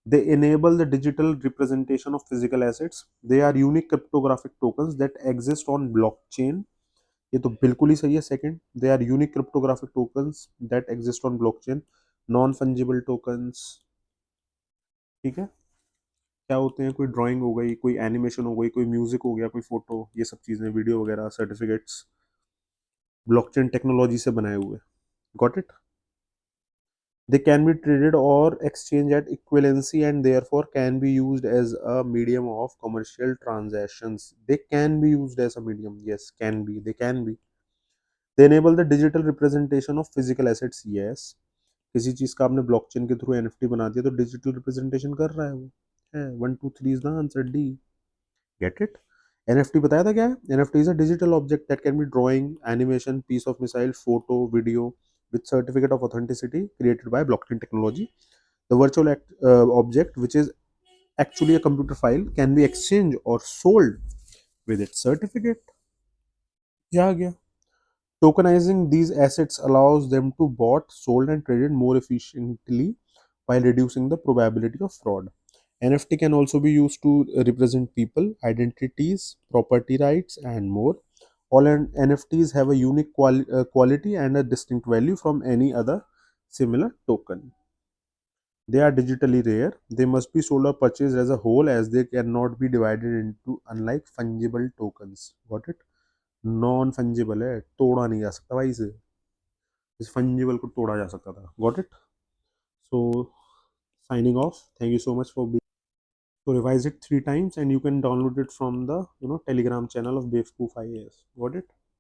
they enable the digital representation of physical assets, they are unique cryptographic tokens that exist on blockchain, ये तो बिल्कुल ही सही है second, they are unique cryptographic tokens that exist on blockchain, non fungible tokens, ठीक है। क्या होते हैं, कोई ड्राइंग हो गई, कोई एनिमेशन हो गई, कोई म्यूजिक हो गया, कोई फोटो, ये सब चीजें, वीडियो वगैरह, सर्टिफिकेट्स, ब्लॉकचेन टेक्नोलॉजी से बनाए हुए, got it. They can be traded or exchanged at equivalency and therefore can be used as a medium of commercial transactions. They can be used as a medium. Yes, can be. They can be. They enable the digital representation of physical assets. Yes. किसी चीज का आपने blockchain के through NFT बना दिया तो digital representation कर रहा है वो, है 1 2 3 is the answer, D, get it. NFT बताया था क्या है, NFT is a digital object that can be drawing, animation, piece of missile, photo, video with certificate of authenticity created by blockchain technology, The virtual object, which is actually a computer file, can be exchanged or sold with its certificate. Yeah, yeah. Tokenizing these assets allows them to bought, sold, and traded more efficiently while reducing the probability of fraud. NFT can also be used to represent people, identities, property rights, and more. All NFTs have a unique quality and a distinct value from any other similar token. They are digitally rare. They must be sold or purchased as a whole, as they cannot be divided into, unlike fungible tokens. Got it? Non fungible है, तोड़ा नहीं जा सकता भाई इसे। इस fungible को तोड़ा जा सकता था। Got it? So signing off. Thank you so much for being. So revise it 3 times and you can download it from the Telegram channel of Bevkoof IAS. Got it?